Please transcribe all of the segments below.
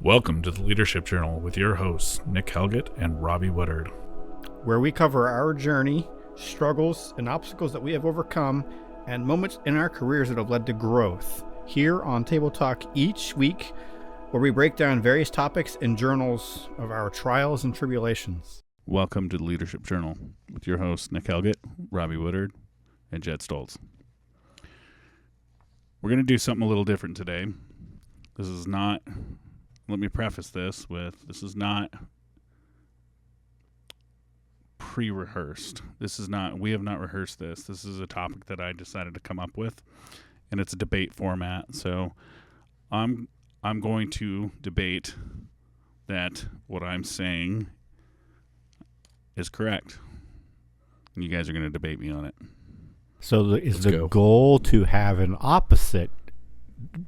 Welcome to the Leadership Journal with your hosts, Nick Helgett and Robbie Woodard, where we cover our journey, struggles, and obstacles that we have overcome, and moments in our careers that have led to growth. Here on Table Talk each week, where we break down various topics and journals of our trials and tribulations. Welcome to the Leadership Journal with your hosts, Nick Helgett, Robbie Woodard, and Jed Stoltz. We're going to do something a little different today. This is not... Let me preface this with, this is not pre-rehearsed. We have not rehearsed this. This is a topic that I decided to come up with, and it's a debate format. So I'm going to debate that what I'm saying is correct. And you guys are going to debate me on it. So is the goal to have an opposite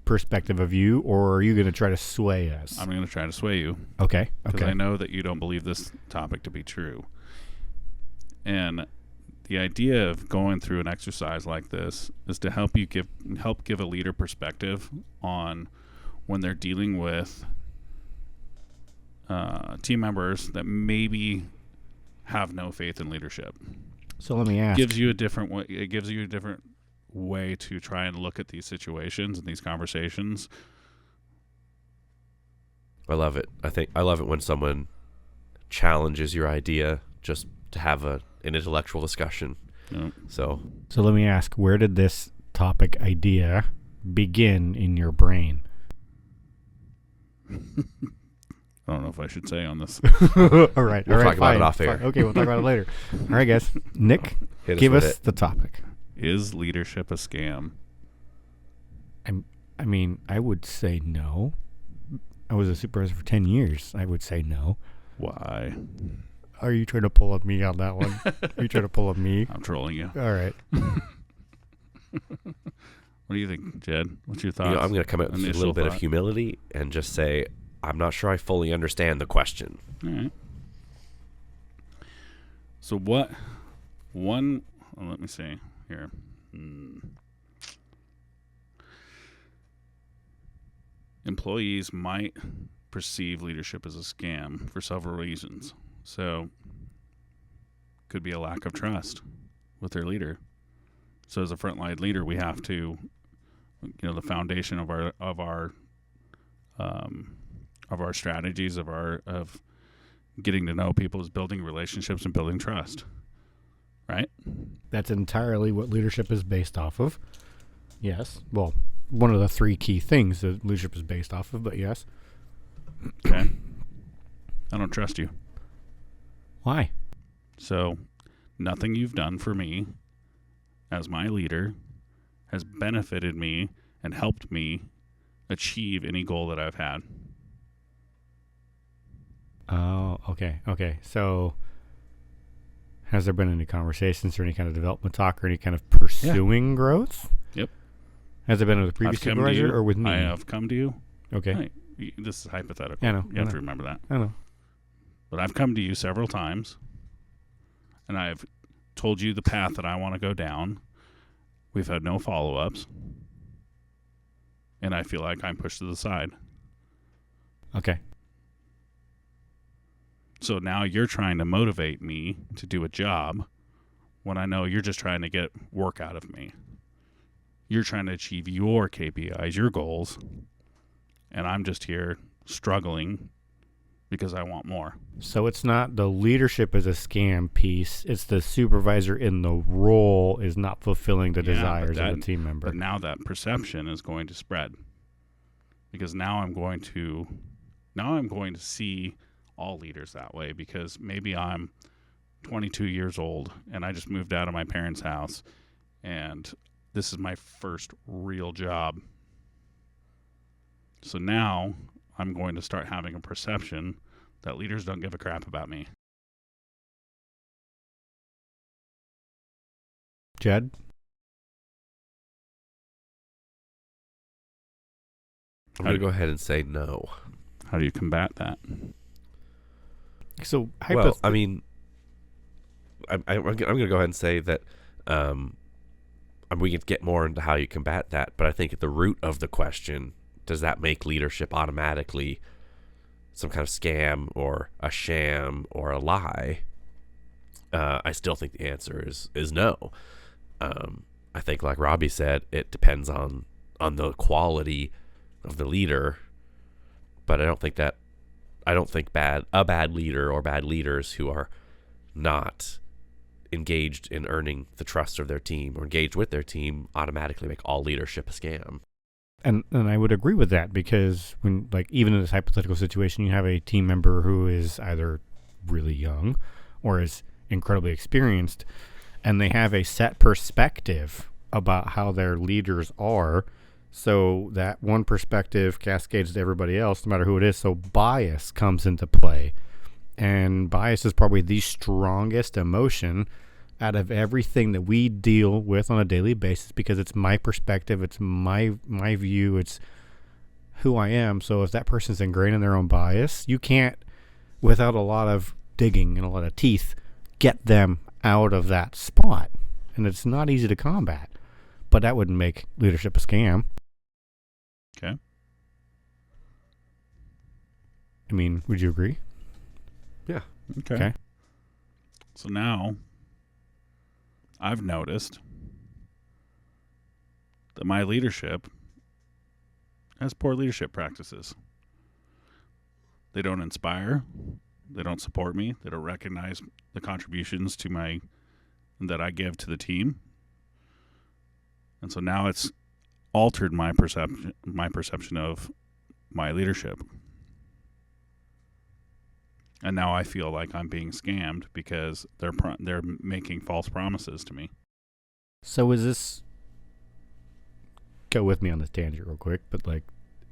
perspective of you, or are you going to try to sway us? I'm going to try to sway you. Okay. Because I know that you don't believe this topic to be true. And the idea of going through an exercise like this is to help give a leader perspective on when they're dealing with team members that maybe have no faith in leadership. So let me ask. It gives you a different way to try and look at these situations and these conversations. I love it. I love it when someone challenges your idea just to have an intellectual discussion. Yep. So let me ask, where did this topic idea begin in your brain? I don't know if I should say on this. All right. We'll talk about it off air. Okay, we'll talk about it later. All right, guys. Nick, give us the topic. Is leadership a scam? I mean, I would say no. I was a supervisor for 10 years. I would say no. Why? Are you trying to pull up me on that one? Are you trying to pull up me? I'm trolling you. All right. What do you think, Jed? What's your thoughts? I'm going to come out with a little bit of humility and just say, I'm not sure I fully understand the question. All right. So let me see here. Employees might perceive leadership as a scam for several reasons. So could be a lack of trust with their leader. So as a frontline leader, we have to, the foundation of our strategies of getting to know people is building relationships and building trust. Right? That's entirely what leadership is based off of. Yes. Well, one of the three key things that leadership is based off of, but yes. Okay. I don't trust you. Why? So, nothing you've done for me as my leader has benefited me and helped me achieve any goal that I've had. Oh, okay. So, has there been any conversations or any kind of development talk or any kind of pursuing growth? Yep. Has it been with the previous supervisor or with me? I have come to you. Okay. This is hypothetical. I know. You have to remember that. I know. But I've come to you several times, and I've told you the path that I want to go down. We've had no follow-ups, and I feel like I'm pushed to the side. Okay. So now you're trying to motivate me to do a job when I know you're just trying to get work out of me. You're trying to achieve your KPIs, your goals, and I'm just here struggling because I want more. So it's not the leadership is a scam piece. It's the supervisor in the role is not fulfilling the desires of the team member. But now that perception is going to spread because now I'm going to see all leaders that way, because maybe I'm 22 years old and I just moved out of my parents' house and this is my first real job. So now I'm going to start having a perception that leaders don't give a crap about me. Jed? I'm going to go ahead and say no. How do you combat that? So, well, I mean, I'm going to go ahead and say that we can get more into how you combat that, but I think at the root of the question, does that make leadership automatically some kind of scam or a sham or a lie, I still think the answer is no. I think, like Robbie said, it depends on the quality of the leader, but I don't think a bad leader or bad leaders who are not engaged in earning the trust of their team or engaged with their team automatically make all leadership a scam. And I would agree with that, because when, like, even in this hypothetical situation, you have a team member who is either really young or is incredibly experienced, and they have a set perspective about how their leaders are, so that one perspective cascades to everybody else, no matter who it is. So bias comes into play, and bias is probably the strongest emotion out of everything that we deal with on a daily basis, because it's my perspective, it's my view, it's who I am. So if that person's ingrained in their own bias, you can't, without a lot of digging and a lot of teeth, get them out of that spot. And it's not easy to combat. But that wouldn't make leadership a scam. Okay. I mean, would you agree? Yeah. Okay. So now I've noticed that my leadership has poor leadership practices. They don't inspire. They don't support me. They don't recognize the contributions that I give to the team. And so now it's altered my perception of my leadership. And now I feel like I'm being scammed because they're making false promises to me. So is this, go with me on this tangent real quick, but like,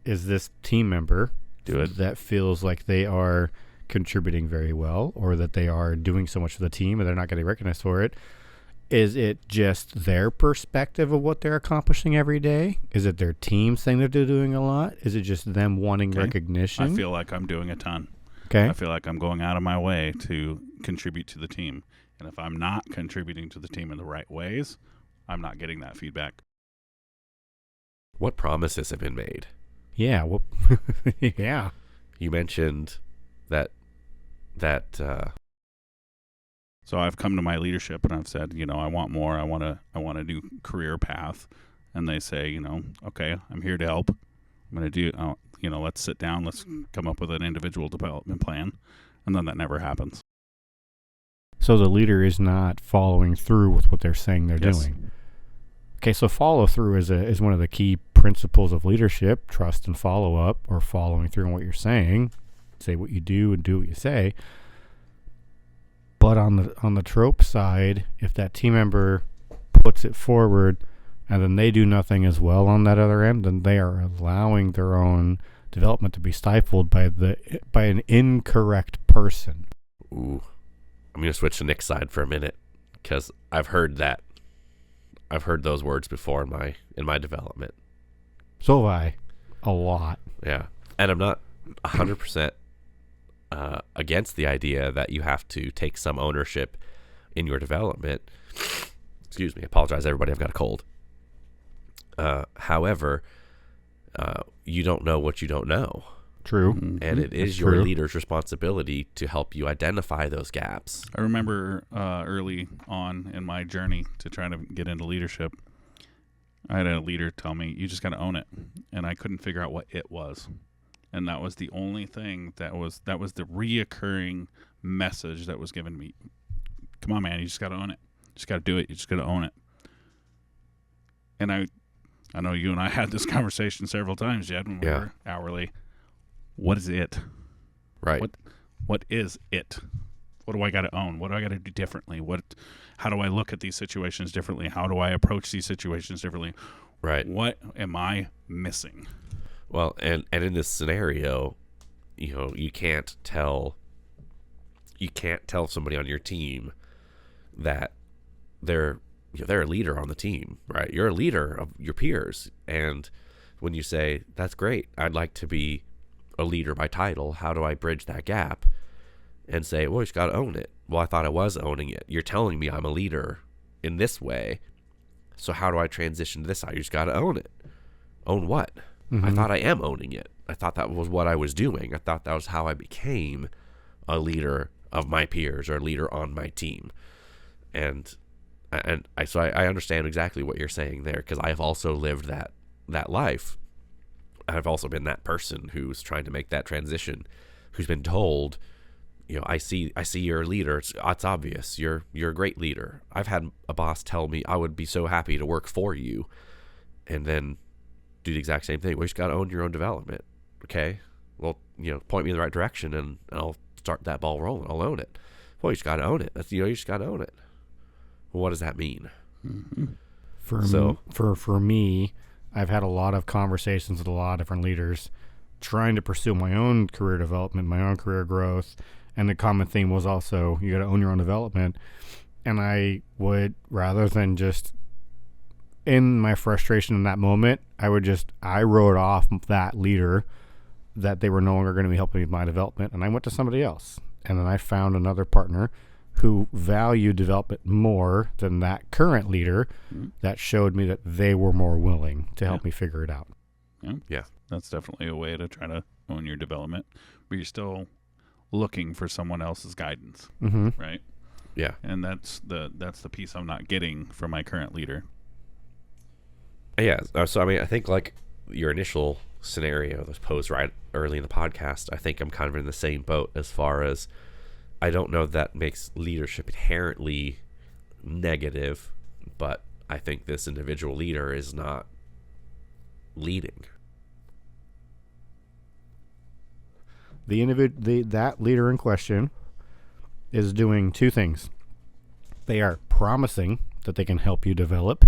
is this team member that feels like they are contributing very well, or that they are doing so much for the team and they're not getting recognized for it? Is it just their perspective of what they're accomplishing every day? Is it their team saying that they're doing a lot? Is it just them wanting recognition? I feel like I'm doing a ton. Okay. I feel like I'm going out of my way to contribute to the team. And if I'm not contributing to the team in the right ways, I'm not getting that feedback. What promises have been made? Yeah. Well, yeah. You mentioned that So I've come to my leadership and I've said, I want more. I want a new career path. And they say, okay, I'm here to help. I'm going to do, let's sit down. Let's come up with an individual development plan. And then that never happens. So the leader is not following through with what they're saying they're doing. Okay, so follow through is one of the key principles of leadership: trust and follow up, or following through on what you're saying. Say what you do and do what you say. But on the trope side, if that team member puts it forward and then they do nothing as well on that other end, then they are allowing their own development to be stifled by an incorrect person. Ooh, I'm going to switch to Nick's side for a minute, because I've heard that. I've heard those words before in my development. So have I. A lot. Yeah. And I'm not 100% against the idea that you have to take some ownership in your development. Excuse me. I apologize, everybody. I've got a cold. However, you don't know what you don't know. True. Mm-hmm. And it is your leader's responsibility to help you identify those gaps. I remember early on in my journey to try to get into leadership, I had a leader tell me, you just got to own it. And I couldn't figure out what it was. And that was the only thing that was the reoccurring message that was given me. Come on, man, you just got to own it. You just got to do it. You just got to own it. And I know you and I had this conversation several times, Jed, when we were hourly. What is it? Right. What is it? What do I got to own? What do I got to do differently? How do I look at these situations differently? How do I approach these situations differently? Right. What am I missing? Well, and in this scenario, you can't tell somebody on your team that they're a leader on the team, right? You're a leader of your peers, and when you say, that's great, I'd like to be a leader by title, how do I bridge that gap? And say, well, you just got to own it. Well, I thought I was owning it. You're telling me I'm a leader in this way, so how do I transition to this side? You just got to own it. Own what? Mm-hmm. I thought I am owning it. I thought that was what I was doing. I thought that was how I became a leader of my peers or a leader on my team. And I understand exactly what you're saying there, because I have also lived that life. I've also been that person who's trying to make that transition, who's been told, I see you're a leader. It's obvious. You're a great leader. I've had a boss tell me I would be so happy to work for you, and then do the exact same thing. Well, you just got to own your own development. Okay. Well, point me in the right direction, and I'll start that ball rolling. I'll own it. Well, you just got to own it. That's, you just got to own it. Well, what does that mean? Mm-hmm. For me, I've had a lot of conversations with a lot of different leaders trying to pursue my own career development, my own career growth. And the common theme was also, you got to own your own development. And I would, rather than just in my frustration in that moment, I wrote off that leader, that they were no longer going to be helping me with my development. And I went to somebody else. And then I found another partner who valued development more than that current leader, that showed me that they were more willing to help me figure it out. Yeah. That's definitely a way to try to own your development, but you're still looking for someone else's guidance, right? Yeah. And that's the piece I'm not getting from my current leader. Yeah. So, I think like your initial scenario that was posed right early in the podcast, I think I'm kind of in the same boat as far as, I don't know that makes leadership inherently negative, but I think this individual leader is not leading. That leader in question is doing two things. They are promising that they can help you develop,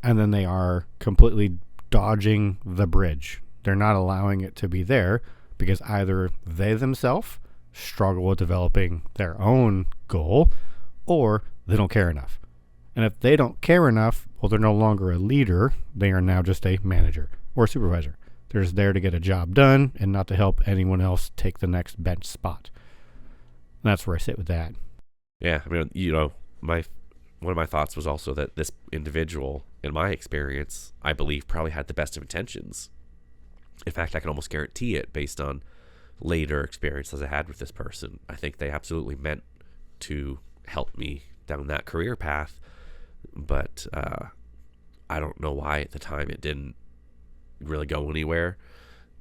and then they are completely dodging the bridge. They're not allowing it to be there, because either they themselves struggle with developing their own goal, or they don't care enough. And if they don't care enough, well, they're no longer a leader. They are now just a manager or a supervisor. They're just there to get a job done and not to help anyone else take the next bench spot. And that's where I sit with that. Yeah, one of my thoughts was also that this individual, in my experience, I believe probably had the best of intentions. In fact, I can almost guarantee it based on later experiences I had with this person. I think they absolutely meant to help me down that career path, but I don't know why at the time it didn't really go anywhere.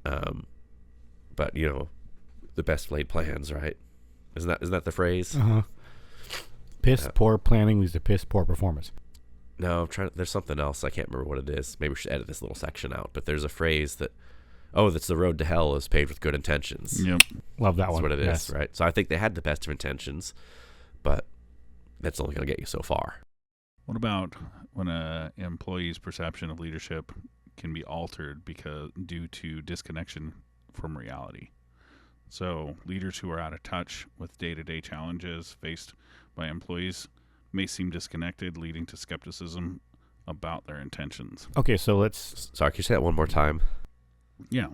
But the best laid plans, right? Isn't that the phrase? Piss poor planning leads to piss poor performance. No, there's something else. I can't remember what it is. Maybe we should edit this little section out. But there's a phrase that, that's the road to hell is paved with good intentions. Yep. Love that one. That's what it yes. is, right? So I think they had the best of intentions, but that's only going to get you so far. What about when an employee's perception of leadership can be altered due to disconnection from reality? So leaders who are out of touch with day-to-day challenges faced by employees may seem disconnected, leading to skepticism about their intentions. Okay, so let's... Sorry, can you say that one more time? Yeah.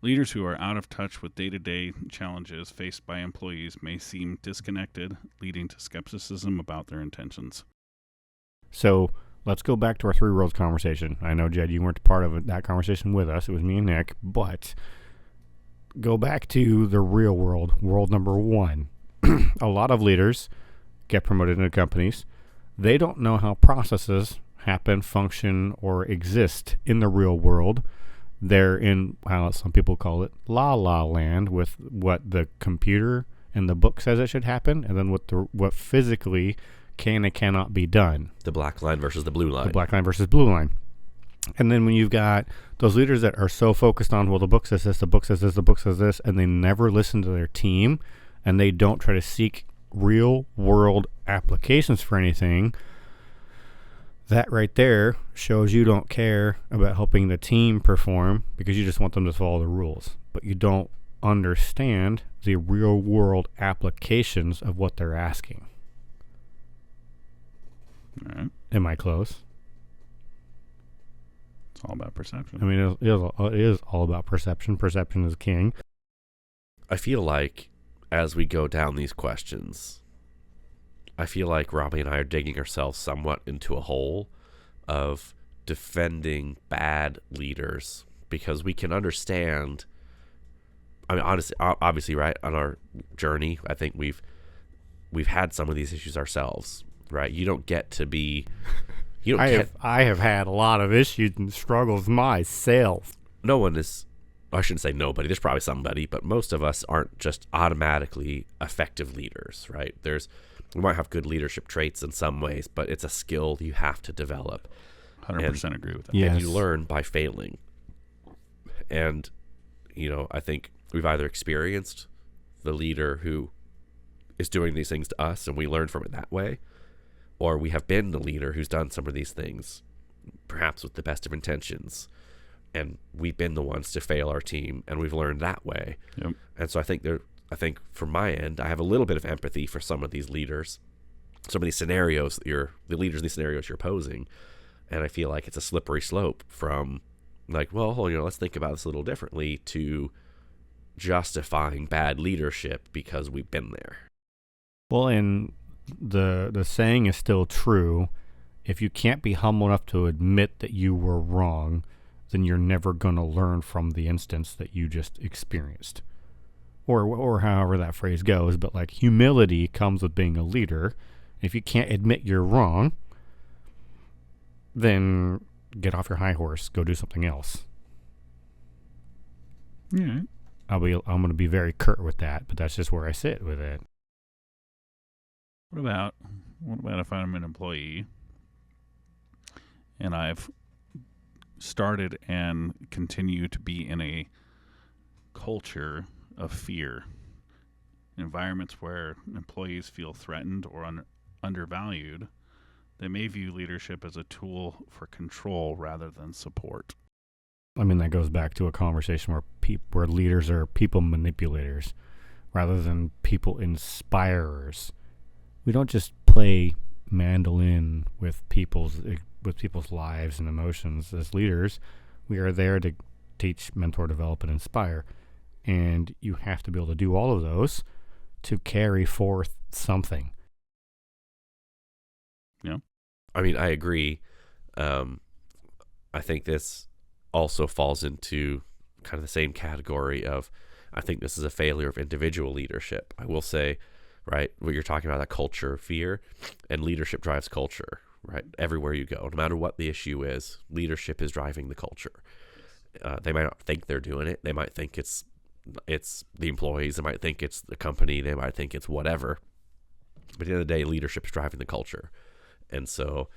Leaders who are out of touch with day-to-day challenges faced by employees may seem disconnected, leading to skepticism about their intentions. So let's go back to our three worlds conversation. I know, Jed, you weren't part of that conversation with us. It was me and Nick. But go back to the real world, world number one. A lot of leaders get promoted into companies. They don't know how processes happen, function, or exist in the real world. They're in, well, some people call it la land, with what the computer and the book says it should happen, and then what physically can and cannot be done. The black line versus the blue line. The black line versus blue line. And then when you've got those leaders that are so focused on, well, the book says this, the book says this, the book says this, and they never listen to their team, and they don't try to seek real world applications for anything, that right there shows you don't care about helping the team perform, because you just want them to follow the rules. But you don't understand the real world applications of what they're asking. All right. Am I close? It's all about perception. I mean, it is all about perception. Perception is king. I feel like as we go down these questions, I feel like Robbie and I are digging ourselves somewhat into a hole of defending bad leaders, because we can understand. I mean, honestly, obviously, right, on our journey, I think we've had some of these issues ourselves, right? You don't get to be. I have had a lot of issues and struggles myself. No one is. I shouldn't say nobody. There's probably somebody, but most of us aren't just automatically effective leaders, right? We might have good leadership traits in some ways, but it's a skill you have to develop. 100% agree with that. Yes. And you learn by failing. And, I think we've either experienced the leader who is doing these things to us and we learn from it that way, or we have been the leader who's done some of these things, perhaps with the best of intentions, and we've been the ones to fail our team, and we've learned that way. Yep. And so I think from my end, I have a little bit of empathy for some of these leaders, some of these scenarios the leaders in these scenarios you're posing, and I feel like it's a slippery slope from like, well, let's think about this a little differently, to justifying bad leadership because we've been there. Well, and the saying is still true. If you can't be humble enough to admit that you were wrong, then you're never going to learn from the instance that you just experienced. Or however that phrase goes, but like humility comes with being a leader. If you can't admit you're wrong, then get off your high horse, go do something else. Yeah. I'm going to be very curt with that, but that's just where I sit with it. What about if I'm an employee and I've started and continue to be in a culture of fear, environments where employees feel threatened or undervalued? They may view leadership as a tool for control rather than support. I mean, that goes back to a conversation where leaders are people manipulators rather than people inspirers. We don't just play mandolin with people's lives and emotions as leaders. We are there to teach, mentor, develop, and inspire. And you have to be able to do all of those to carry forth something. Yeah. I mean, I agree. I think this also falls into kind of the same category of, I think this is a failure of individual leadership. I will say, right, what you're talking about, that culture of fear, and leadership drives culture, right? Everywhere you go, no matter what the issue is, leadership is driving the culture. They might not think they're doing it. They might think it's the employees. They might think it's the company. They might think it's whatever. But at the end of the day, leadership is driving the culture. And so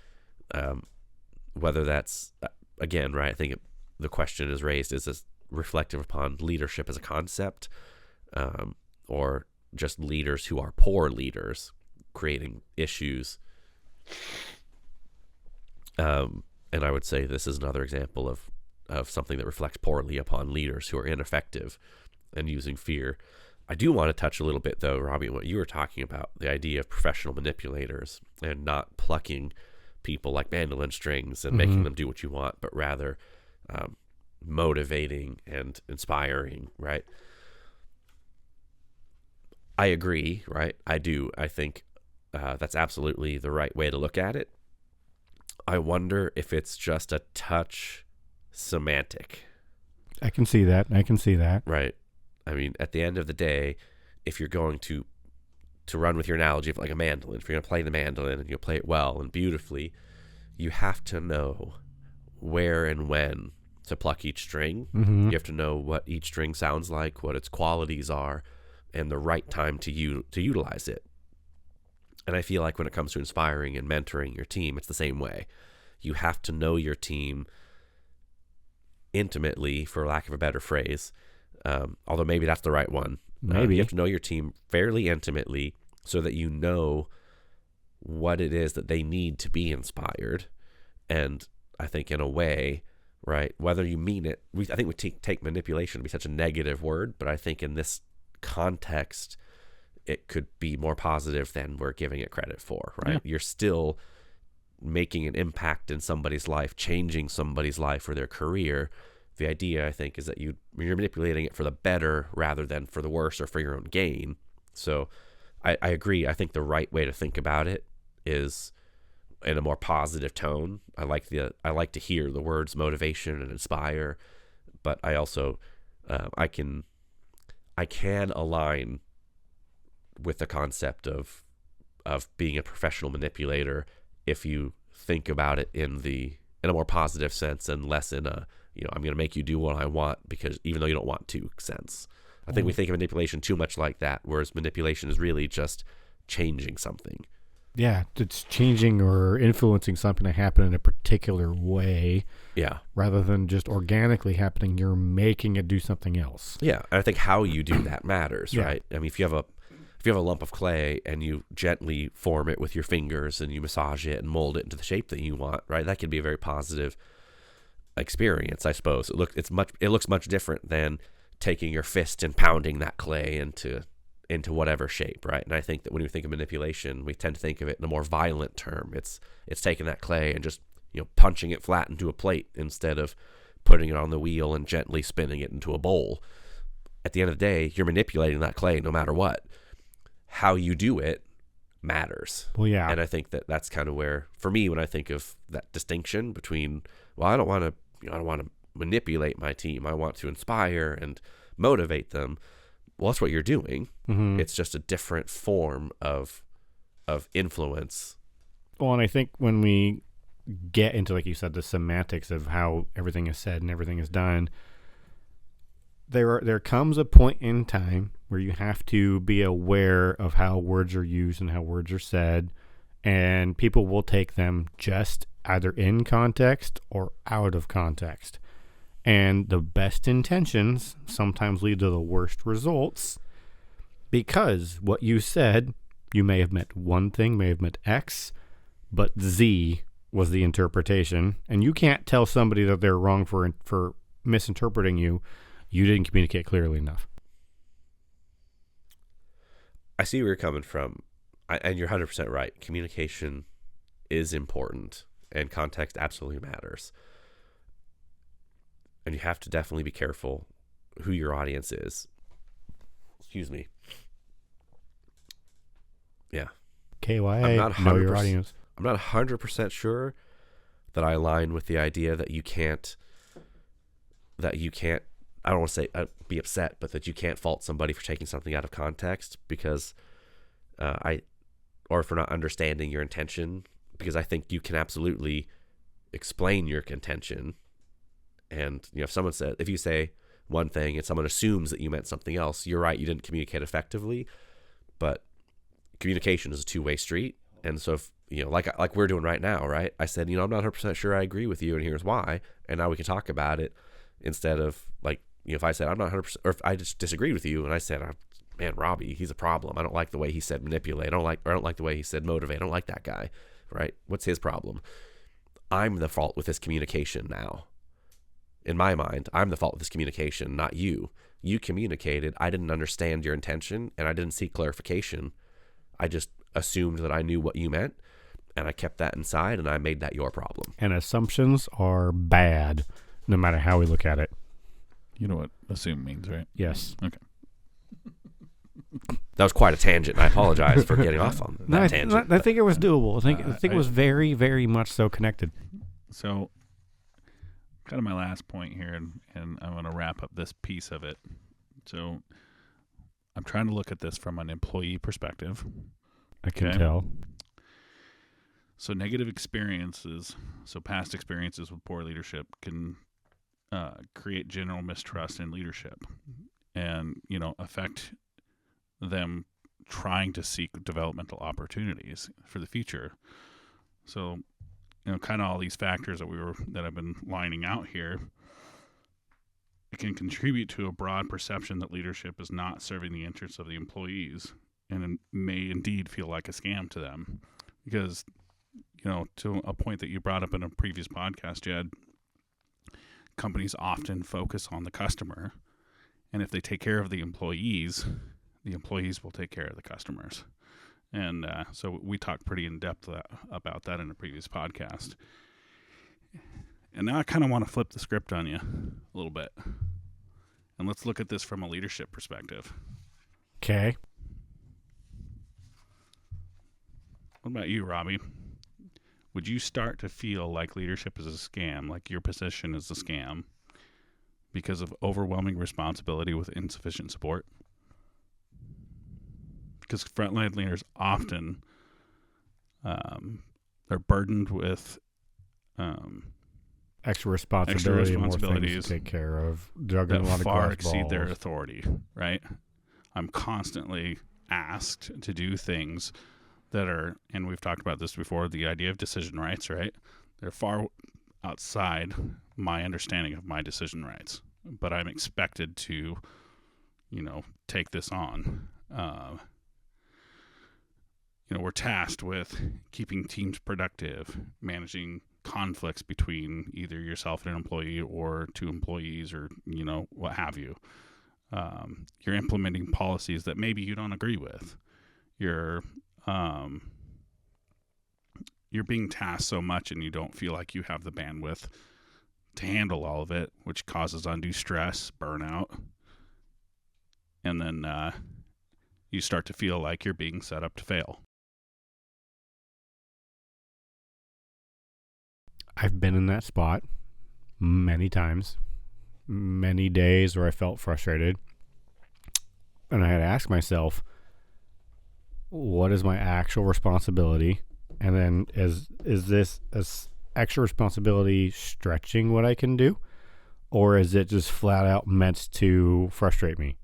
whether that's, again, right, I think the question is raised, is this reflective upon leadership as a concept, or just leaders who are poor leaders creating issues? And I would say this is another example of something that reflects poorly upon leaders who are ineffective and using fear. I do want to touch a little bit, though, Robbie, on what you were talking about, the idea of professional manipulators and not plucking people like mandolin strings and making them do what you want, but rather motivating and inspiring, right? I agree, right? I do. I think that's absolutely the right way to look at it. I wonder if it's just a touch semantic. I can see that. Right. I mean, at the end of the day, if you're going to run with your analogy of like a mandolin, if you're going to play the mandolin and you'll play it well and beautifully, you have to know where and when to pluck each string. You have to know what each string sounds like, what its qualities are, and the right time to utilize it. And I feel like when it comes to inspiring and mentoring your team, it's the same way. You have to know your team intimately, for lack of a better phrase, although maybe that's the right one. Maybe. You have to know your team fairly intimately so that you know what it is that they need to be inspired. And I think in a way, right, whether you mean it, I think we take manipulation to be such a negative word, but I think in this context, it could be more positive than we're giving it credit for, right? Yeah. You're still making an impact in somebody's life, changing somebody's life or their career. The idea, I think, is that you're manipulating it for the better rather than for the worse or for your own gain. So I agree. I think the right way to think about it is in a more positive tone. I like to hear the words motivation and inspire, but I also I can align with the concept of being a professional manipulator if you think about it in a more positive sense and less in a, I'm going to make you do what I want because even though you don't want to sense. I think we think of manipulation too much like that, whereas manipulation is really just changing something. Yeah, it's changing or influencing something to happen in a particular way. Yeah. Rather than just organically happening, you're making it do something else. Yeah, and I think how you do that matters, Yeah. right? I mean, if you have a lump of clay and you gently form it with your fingers and you massage it and mold it into the shape that you want, right? That can be a very positive experience, I suppose. It looks much different than taking your fist and pounding that clay into whatever shape, right? And I think that when we think of manipulation, we tend to think of it in a more violent term. It's taking that clay and just punching it flat into a plate instead of putting it on the wheel and gently spinning it into a bowl. At the end of the day, you're manipulating that clay no matter what. How you do it matters. Well, yeah. And I think that that's kind of where, for me, when I think of that distinction between, well, I don't want to manipulate my team. I want to inspire and motivate them. Well, that's what you're doing. Mm-hmm. It's just a different form of influence. Well, and I think when we get into, like you said, the semantics of how everything is said and everything is done, there comes a point in time where you have to be aware of how words are used and how words are said, and people will take them just either in context or out of context. And the best intentions sometimes lead to the worst results because what you said, you may have meant one thing, may have meant X, but Z was the interpretation. And you can't tell somebody that they're wrong for misinterpreting you. You didn't communicate clearly enough. I see where you're coming from, and you're 100% right. Communication is important, and context absolutely matters. And you have to definitely be careful who your audience is. Excuse me. Yeah. KYA, know your audience. I'm not 100% sure that I align with the idea that you can't, I don't want to say be upset, but that you can't fault somebody for taking something out of context because or for not understanding your intention, because I think you can absolutely explain your intention. And if you say one thing and someone assumes that you meant something else, you're right, you didn't communicate effectively. But communication is a two-way street. And so if, like we're doing right now, right? I said, I'm not 100% sure I agree with you, and here's why. And now we can talk about it instead of if I said I'm not 100%, or if I just disagreed with you and I said, man, Robby, he's a problem. I don't like the way he said manipulate. I don't like the way he said motivate. I don't like that guy, right? What's his problem? I'm the fault with his communication now. In my mind, I'm the fault with this communication, not you. You communicated. I didn't understand your intention, and I didn't seek clarification. I just assumed that I knew what you meant, and I kept that inside, and I made that your problem. And assumptions are bad, no matter how we look at it. You know what assume means, right? Yes. Okay. That was quite a tangent, and I apologize for getting off on that tangent. I think it was doable. I think it was very, very much so connected. So, kind of my last point here, and I want to wrap up this piece of it. So, I'm trying to look at this from an employee perspective. I can tell. So, negative experiences, past experiences with poor leadership can create general mistrust in leadership and, affect them trying to seek developmental opportunities for the future. So, kind of all these factors that I've been lining out here, it can contribute to a broad perception that leadership is not serving the interests of the employees, and it may indeed feel like a scam to them. Because, to a point that you brought up in a previous podcast, Jed, companies often focus on the customer, and if they take care of the employees will take care of the customers. And so we talked pretty in depth about that in a previous podcast. And now I kind of want to flip the script on you a little bit. And let's look at this from a leadership perspective. Okay. What about you, Robby? would you start to feel like leadership is a scam, like your position is a scam because of overwhelming responsibility with insufficient support? Because frontline leaders often they're burdened with extra responsibility and more things responsibilities to take care of, juggling a lot that of far glass exceed their balls. authority, right? I'm constantly asked to do things that are, and we've talked about this before, the idea of decision rights, right? They're far outside my understanding of my decision rights, but I'm expected to, take this on. We're tasked with keeping teams productive, managing conflicts between either yourself and an employee or two employees or, what have you. You're implementing policies that maybe you don't agree with. You're being tasked so much and you don't feel like you have the bandwidth to handle all of it, which causes undue stress, burnout. And then you start to feel like you're being set up to fail. I've been in that spot many times, many days where I felt frustrated. And I had to ask myself, what is my actual responsibility? And then is this extra responsibility stretching what I can do? Or is it just flat out meant to frustrate me?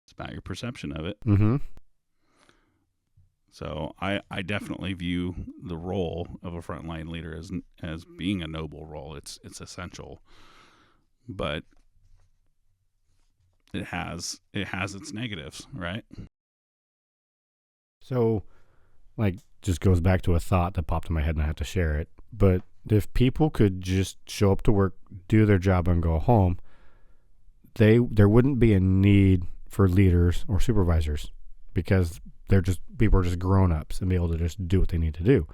It's about your perception of it. Mm-hmm. So I definitely view the role of a frontline leader as being a noble role. It's essential, but it has its negatives, right? So, just goes back to a thought that popped in my head and I have to share it. But if people could just show up to work, do their job, and go home, there wouldn't be a need for leaders or supervisors, because people are just grown-ups and be able to just do what they need to do.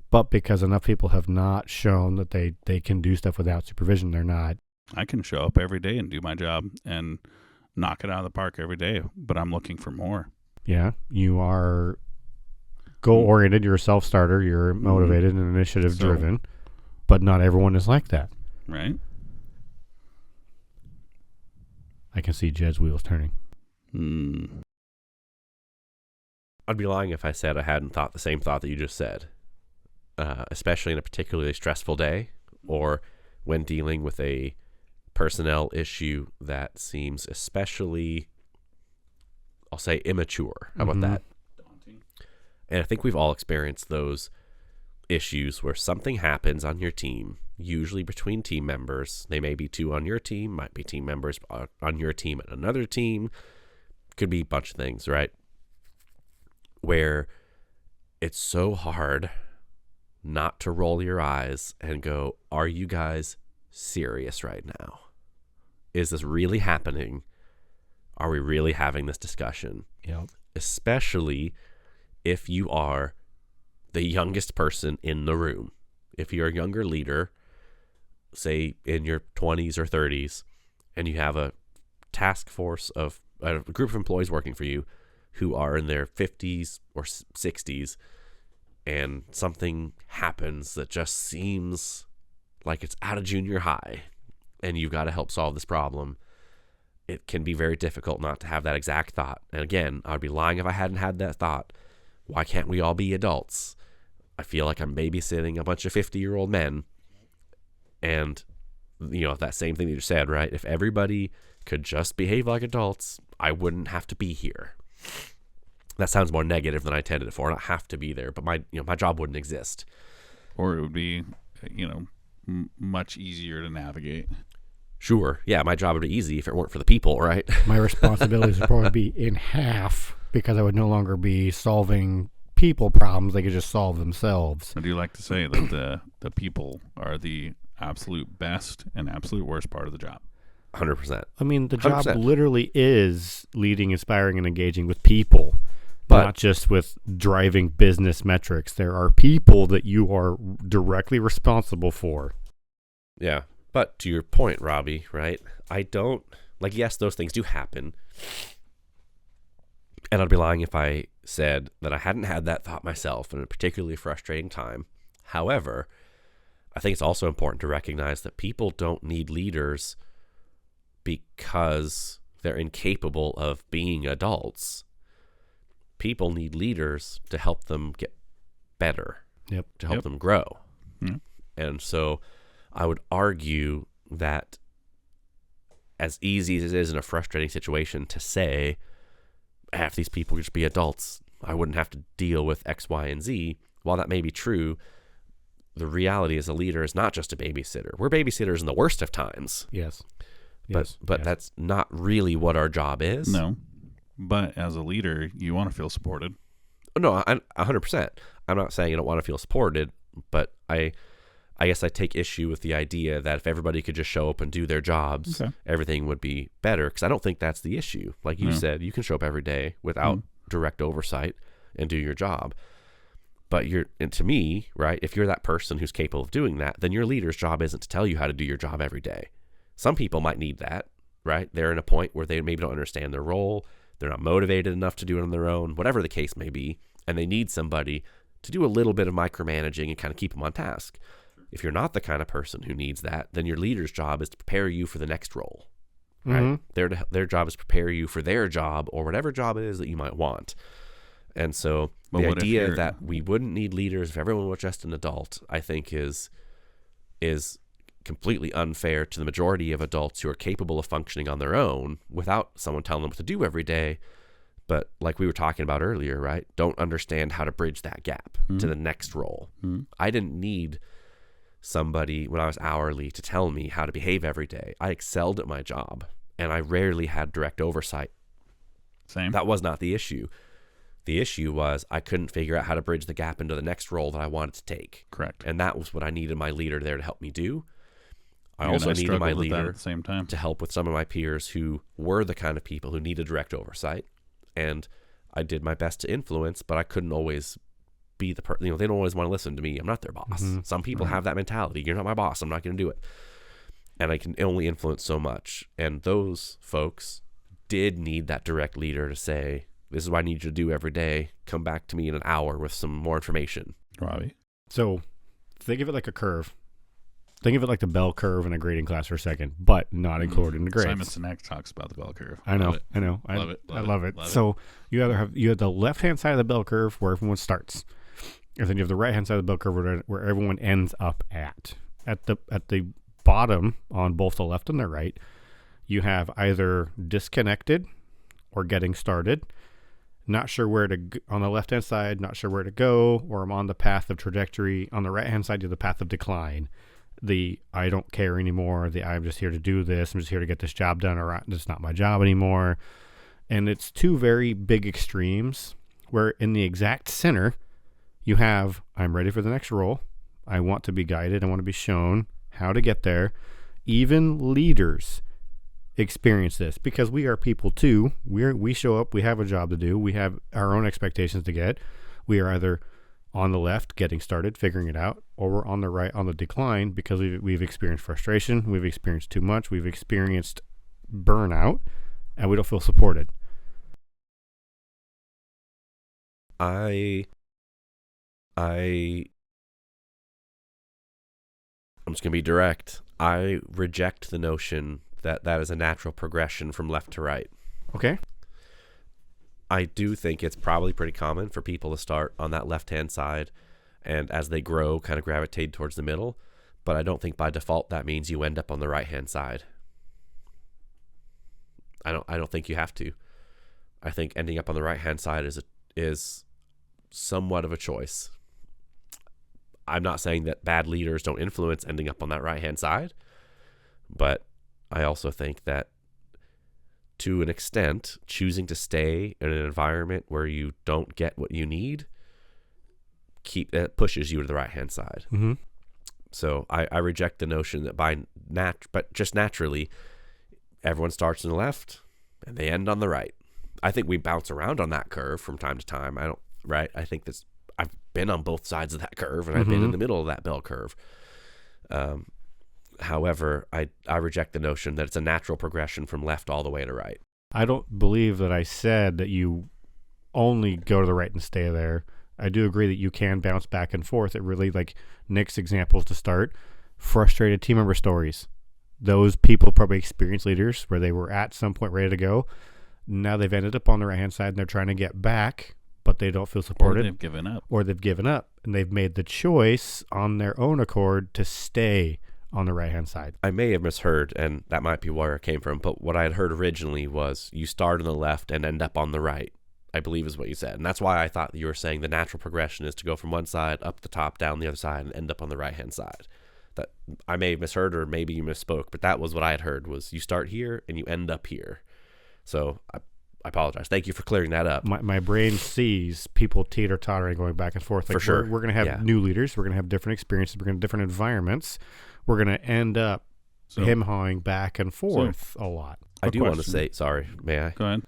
But because enough people have not shown that they can do stuff without supervision, they're not. I can show up every day and do my job and knock it out of the park every day, but I'm looking for more. Yeah, you are goal-oriented, you're a self-starter, you're motivated and initiative-driven, but not everyone is like that. Right? I can see Jed's wheels turning. I'd be lying if I said I hadn't thought the same thought that you just said, especially in a particularly stressful day or when dealing with a personnel issue that seems especially, I'll say, immature. How about that? Daunting. And I think we've all experienced those issues where something happens on your team, usually between team members. They may be two on your team, might be team members on your team and another team. Could be a bunch of things, right? Where it's so hard not to roll your eyes and go, are you guys serious right now? Is this really happening? Are we really having this discussion? Yep. Especially if you are the youngest person in the room. If you're a younger leader, say in your 20s or 30s, and you have a task force of a group of employees working for you who are in their 50s or 60s, and something happens that just seems like it's out of junior high, and you've got to help solve this problem, it can be very difficult not to have that exact thought. And again, I'd be lying if I hadn't had that thought. Why can't we all be adults? I feel like I'm babysitting a bunch of 50-year-old men. And, that same thing that you said, right? If everybody could just behave like adults, I wouldn't have to be here. That sounds more negative than I intended it for. I don't have to be there, but my job wouldn't exist. Or it would be, much easier to navigate. Sure, yeah, my job would be easy if it weren't for the people, right? My responsibilities would probably be in half, because I would no longer be solving people problems. They could just solve themselves. I do like to say that the people are the absolute best and absolute worst part of the job. 100%. I mean, the job 100%. literally is leading, inspiring, and engaging with people, But not just with driving business metrics. There are people that you are directly responsible for. Yeah, but to your point, Robbie, right? I don't, yes, those things do happen. And I'd be lying if I said that I hadn't had that thought myself in a particularly frustrating time. However, I think it's also important to recognize that people don't need leaders because they're incapable of being adults. People need leaders to help them get better, to help them grow. Yep. And so I would argue that as easy as it is in a frustrating situation to say, half these people could just be adults, I wouldn't have to deal with X, Y, and Z. While that may be true, the reality is a leader is not just a babysitter. We're babysitters in the worst of times. Yes. But Yes. that's not really what our job is. No. But as a leader, you want to feel supported. No, 100%. I'm not saying I don't want to feel supported, but I guess I take issue with the idea that if everybody could just show up and do their jobs, everything would be better. Because I don't think that's the issue. Like you said, you can show up every day without direct oversight and do your job. But and to me, right, if you're that person who's capable of doing that, then your leader's job isn't to tell you how to do your job every day. Some people might need that, right? They're in a point where they maybe don't understand their role. They're not motivated enough to do it on their own, whatever the case may be. And they need somebody to do a little bit of micromanaging and kind of keep them on task. If you're not the kind of person who needs that, then your leader's job is to prepare you for the next role. Right? Their job is to prepare you for their job or whatever job it is that you might want. And so the idea that we wouldn't need leaders if everyone was just an adult, I think is completely unfair to the majority of adults who are capable of functioning on their own without someone telling them what to do every day. But like we were talking about earlier, right? Don't understand how to bridge that gap to the next role. I didn't need somebody when I was hourly to tell me how to behave every day. I excelled at my job and I rarely had direct oversight. Same. That was not the issue. The issue was I couldn't figure out how to bridge the gap into the next role that I wanted to take. Correct. And that was what I needed my leader there to help me do. I You also and I needed my struggled with that leader at the same time. to help with some of my peers who were the kind of people who needed direct oversight. And I did my best to influence, but I couldn't always be the person. They don't always want to listen to me. I'm not their boss. Some people have that mentality. You're not my boss. I'm not going to do it. And I can only influence so much. And those folks did need that direct leader to say, this is what I need you to do every day. Come back to me in an hour with some more information. Robbie. So think of it like a curve. Think of it like the bell curve in a grading class for a second, but not included in the grades. Simon Sinek talks about the bell curve. I know. Love it. I love it. So you have the left-hand side of the bell curve where everyone starts, and then you have the right-hand side of the bell curve where everyone ends up at. At the bottom, on both the left and the right, you have either disconnected or getting started. Not sure where to go, on the left-hand side, not sure where to go, or I'm on the path of trajectory. On the right-hand side, you have the path of decline. The I don't care anymore, the I'm just here to do this, I'm just here to get this job done, or it's not my job anymore. And it's two very big extremes where in the exact center, you have I'm ready for the next role. I want to be guided. I want to be shown how to get there. Even leaders experience this because we are people too. We show up, we have a job to do, we have our own expectations to get. We are either on the left getting started, figuring it out, or we're on the right on the decline because we've experienced frustration, we've experienced too much, we've experienced burnout, and we don't feel supported. I'm just going to be direct. I reject the notion that that is a natural progression from left to right. Okay. I do think it's probably pretty common for people to start on that left-hand side and as they grow kind of gravitate towards the middle, but I don't think by default that means you end up on the right-hand side. I don't think you have to. I think ending up on the right-hand side is somewhat of a choice. I'm not saying that bad leaders don't influence ending up on that right-hand side, but I also think that to an extent, choosing to stay in an environment where you don't get what you need pushes you to the right-hand side. Mm-hmm. So I reject the notion that but just naturally, everyone starts on the left and they end on the right. I think we bounce around on that curve from time to time. I think I've been on both sides of that curve and I've been in the middle of that bell curve. However, I reject the notion that it's a natural progression from left all the way to right. I don't believe that I said that you only go to the right and stay there. I do agree that you can bounce back and forth. It really, like Nick's examples to start, frustrated team member stories. Those people probably experienced leaders where they were at some point ready to go. Now they've ended up on the right-hand side and they're trying to get back, but they don't feel supported. Or they've given up. Or they've given up, and they've made the choice on their own accord to stay on the right-hand side. I may have misheard, and that might be where it came from, but what I had heard originally was you start on the left and end up on the right, I believe is what you said. And that's why I thought you were saying the natural progression is to go from one side, up the top, down the other side, and end up on the right-hand side. That I may have misheard, or maybe you misspoke, but that was what I had heard, was you start here and you end up here. So I apologize. Thank you for clearing that up. My brain sees people teeter-tottering, going back and forth. Like, for sure. We're going to have new leaders. We're going to have different experiences. We're going to have different environments. We're going to end up him-hawing back and forth a lot. I do want to say, sorry, may I? Go ahead.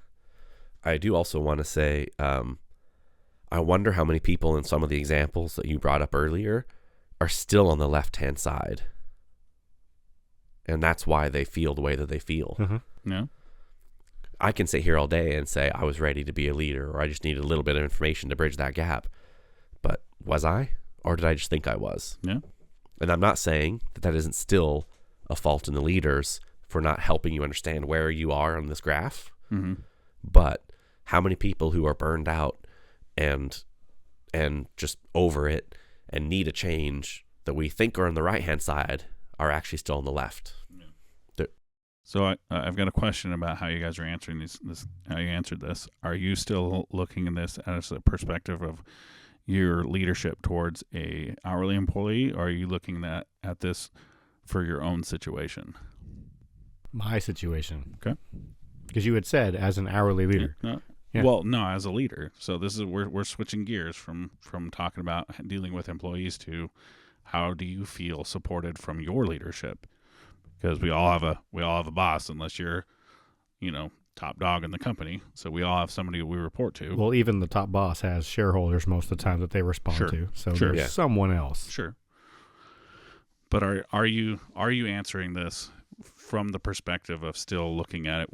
I do also want to say, I wonder how many people in some of the examples that you brought up earlier are still on the left-hand side. And that's why they feel the way that they feel. Mm-hmm. Yeah. I can sit here all day and say I was ready to be a leader, or I just needed a little bit of information to bridge that gap. But was I? Or did I just think I was? Yeah. And I'm not saying that that isn't still a fault in the leaders for not helping you understand where you are on this graph. Mm-hmm. But how many people who are burned out and just over it and need a change that we think are on the right-hand side are actually still on the left? So I've got a question about how you guys are answering this. How you answered this. Are you still looking at this as a perspective of your leadership towards a hourly employee, or are you looking at this for your own situation? My situation. Okay. Because you had said as an hourly leader. No. Yeah. Well, no, as a leader. So this is we're switching gears from talking about dealing with employees to how do you feel supported from your leadership? Because we all have a boss, unless you're, top dog in the company. So we all have somebody we report to. Well, even the top boss has shareholders most of the time that they respond to. So there's someone else. Sure. But are you answering this from the perspective of still looking at it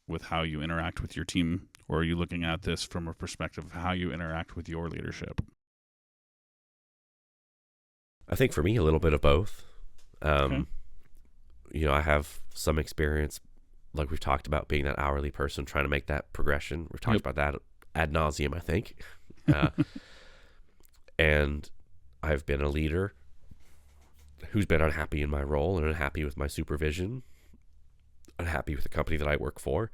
with how you interact with your team, or are you looking at this from a perspective of how you interact with your leadership? I think for me, a little bit of both. Okay. I have some experience, like we've talked about, being that hourly person, trying to make that progression. We've talked about that ad nauseum, I think. And I've been a leader who's been unhappy in my role and unhappy with my supervision, unhappy with the company that I work for,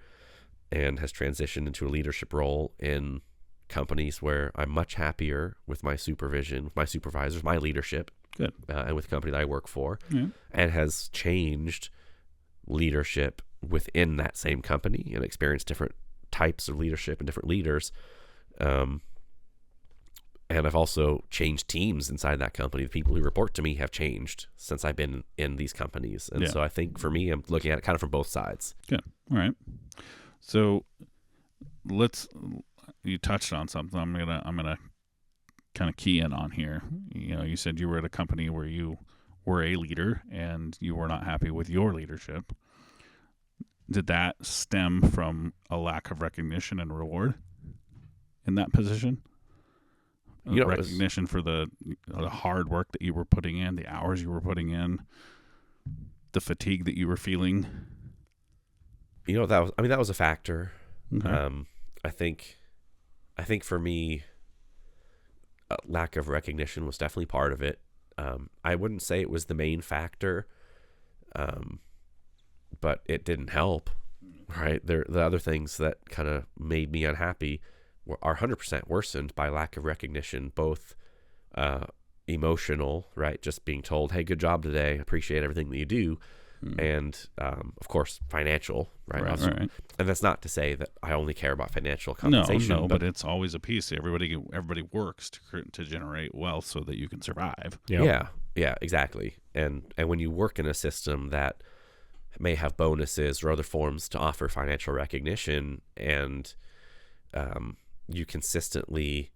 and has transitioned into a leadership role in companies where I'm much happier with my supervision, with my supervisors, my leadership. Good. And with the company that I work for, Yeah. and has changed leadership within that same company and experienced different types of leadership and different leaders. And I've also changed teams inside that company. The people who report to me have changed since I've been in these companies. And so I think for me, I'm looking at it kind of from both sides. Good. All right. So you touched on something. I'm gonna kind of key in on here. You said you were at a company where you were a leader and you were not happy with your leadership. Did that stem from a lack of recognition and reward in that position? Recognition for the hard work that you were putting in, the hours you were putting in, the fatigue that you were feeling? That was a factor. Okay. I think for me, lack of recognition was definitely part of it. I wouldn't say it was the main factor, but it didn't help, right? The other things that kind of made me unhappy are 100% worsened by lack of recognition, both emotional, right? Just being told, hey, good job today, appreciate everything that you do, and of course, financial, right? Right. And that's not to say that I only care about financial compensation. No, but it's always a piece. Everybody works to generate wealth so that you can survive. Yep. Yeah, exactly. And when you work in a system that may have bonuses or other forms to offer financial recognition, and you consistently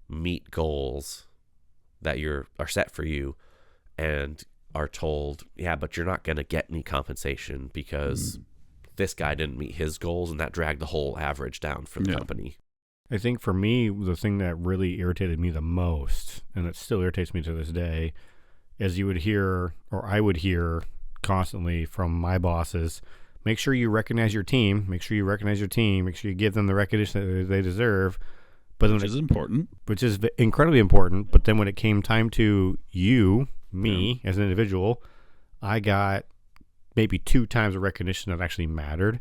meet goals that are set for you, and are told, but you're not going to get any compensation because this guy didn't meet his goals, and that dragged the whole average down for the company. I think for me, the thing that really irritated me the most, and it still irritates me to this day, is you would hear, or I would hear constantly from my bosses, make sure you recognize your team, make sure you give them the recognition that they deserve. But Which is important. Which is incredibly important. But then when it came time to me as an individual, I got maybe 2 times the recognition that actually mattered.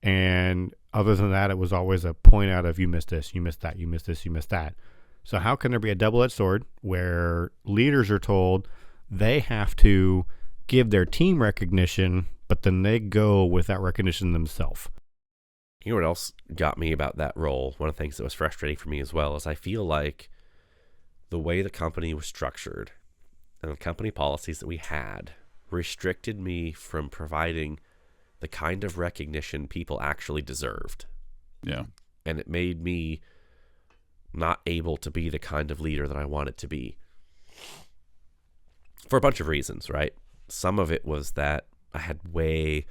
And other than that, it was always a point out of, you missed this, you missed that, you missed this, you missed that. So how can there be a double-edged sword where leaders are told they have to give their team recognition, but then they go with that recognition themselves? You know what else got me about that role? One of the things that was frustrating for me as well is I feel like the way the company was structured and the company policies that we had restricted me from providing the kind of recognition people actually deserved. Yeah. And it made me not able to be the kind of leader that I wanted to be. For a bunch of reasons, right? Some of it was that I had way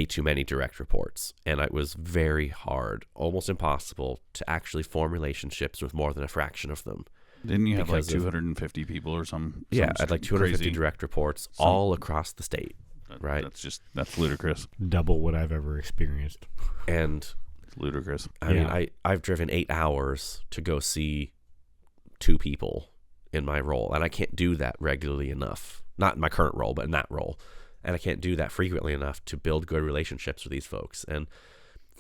too many direct reports, and it was very hard, almost impossible, to actually form relationships with more than a fraction of them. Didn't you have like 250 people or some? Yeah, I had like 250 crazy, direct reports all across the state, right? That's ludicrous. Double what I've ever experienced. And it's ludicrous. I mean, I've driven 8 hours to go see 2 people in my role, and I can't do that regularly enough. Not in my current role, but in that role. And I can't do that frequently enough to build good relationships with these folks. And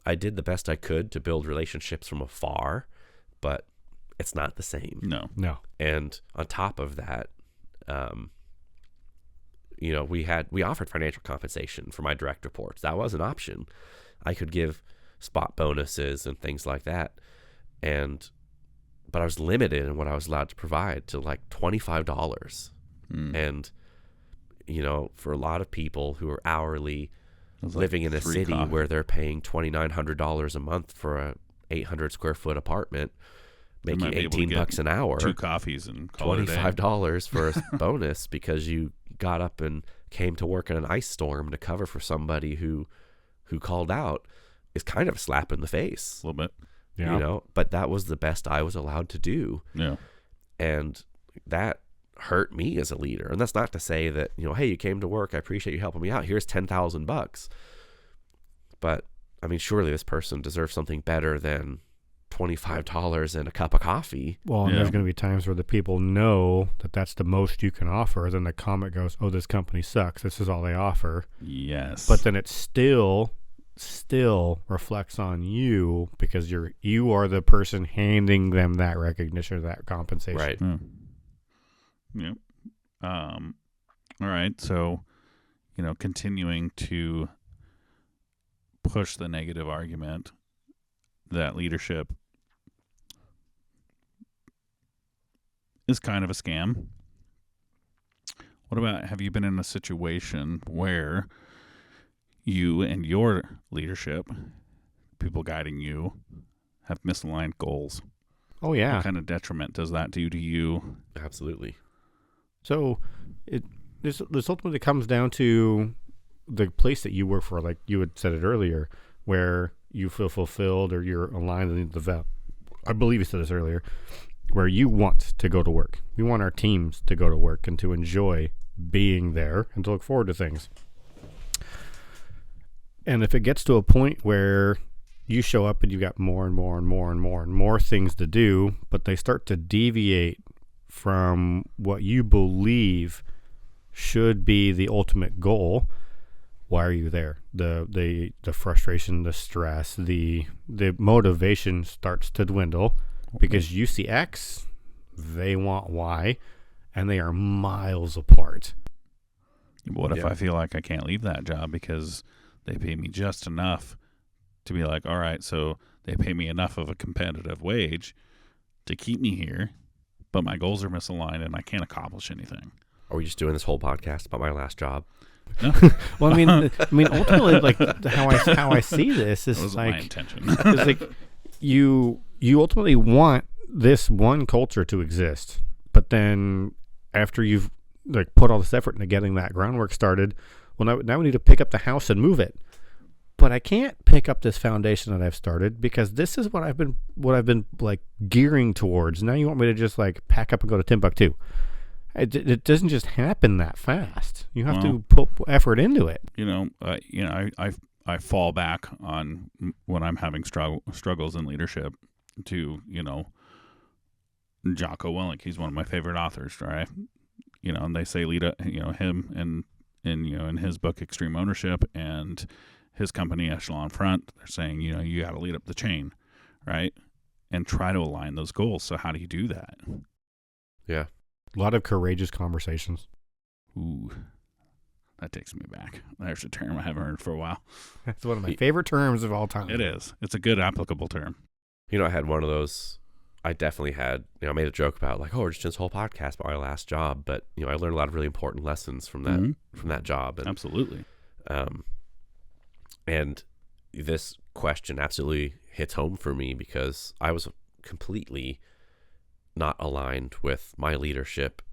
I did the best I could to build relationships from afar, but it's not the same. No. And on top of that, we offered financial compensation for my direct reports. That was an option. I could give spot bonuses and things like that. But I was limited in what I was allowed to provide to like $25. And for a lot of people who are hourly living in a city where they're paying $2,900 a month for a 800 square foot apartment, making $18 an hour, 2 coffees and call it a day. $25 for a bonus because you got up and came to work in an ice storm to cover for somebody who called out is kind of a slap in the face. A little bit. Yeah. But that was the best I was allowed to do. Yeah. And that hurt me as a leader. And that's not to say that, hey, you came to work, I appreciate you helping me out, here's $10,000. But I mean, surely this person deserves something better than $25 and a cup of coffee. Well, and there's going to be times where the people know that that's the most you can offer. Then the comment goes, oh, this company sucks, this is all they offer. Yes. But then it still reflects on you because you are the person handing them that recognition, that compensation. Right. Yeah. All right. So, continuing to push the negative argument that leadership is kind of a scam. What about, have you been in a situation where you and your leadership, people guiding you, have misaligned goals? Oh, yeah. What kind of detriment does that do to you? Absolutely. So this ultimately comes down to the place that you work for, like you had said it earlier, where you feel fulfilled or you're aligned with the value. I believe you said this earlier, where you want to go to work. We want our teams to go to work and to enjoy being there and to look forward to things. And if it gets to a point where you show up and you got more and more and more and more and more things to do, but they start to deviate from what you believe should be the ultimate goal, why are you there? The frustration, the stress, the motivation starts to dwindle because you see X, they want Y, and they are miles apart. What if I feel like I can't leave that job because they pay me just enough to be like, all right, so they pay me enough of a competitive wage to keep me here, but my goals are misaligned and I can't accomplish anything? Are we just doing this whole podcast about my last job? No. Well, I mean, ultimately, like how I see this is that was like my intention. It's like you ultimately want this one culture to exist, but then after you've put all this effort into getting that groundwork started, well, now we need to pick up the house and move it. But but I can't pick up this foundation that I've started because this is what I've been like gearing towards. Now you want me to just like pack up and go to Timbuktu. It doesn't just happen that fast. You have to put effort into it. I fall back on when I'm having struggles in leadership to, Jocko Willink. He's one of my favorite authors, right? And they say him and in his book Extreme Ownership and his company Echelon Front, they're saying, you got to lead up the chain, right? And try to align those goals. So how do you do that? Yeah. A lot of courageous conversations. Ooh, that takes me back. There's a term I haven't heard for a while. It's one of my favorite terms of all time. It is. It's a good applicable term. I had one of those. I definitely had, I made a joke about like, we're just doing this whole podcast about my last job. But, I learned a lot of really important lessons from that job. And, absolutely. And this question absolutely hits home for me because I was completely not aligned with my leadership,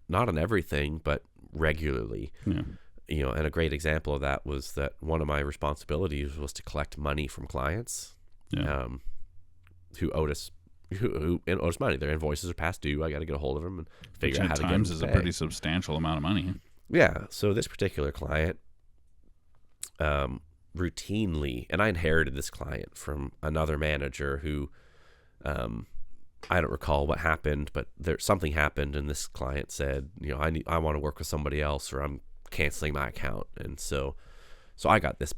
not on everything, but regularly. Yeah. And a great example of that was that one of my responsibilities was to collect money from clients who owed us money. Their invoices are past due. I got to get a hold of them and figure out how to get them to pay. Is a pretty substantial amount of money. Yeah. So this particular client, routinely, and I inherited this client from another manager who, I don't recall what happened, but something happened, and this client said, I want to work with somebody else, or I'm canceling my account. And so I got this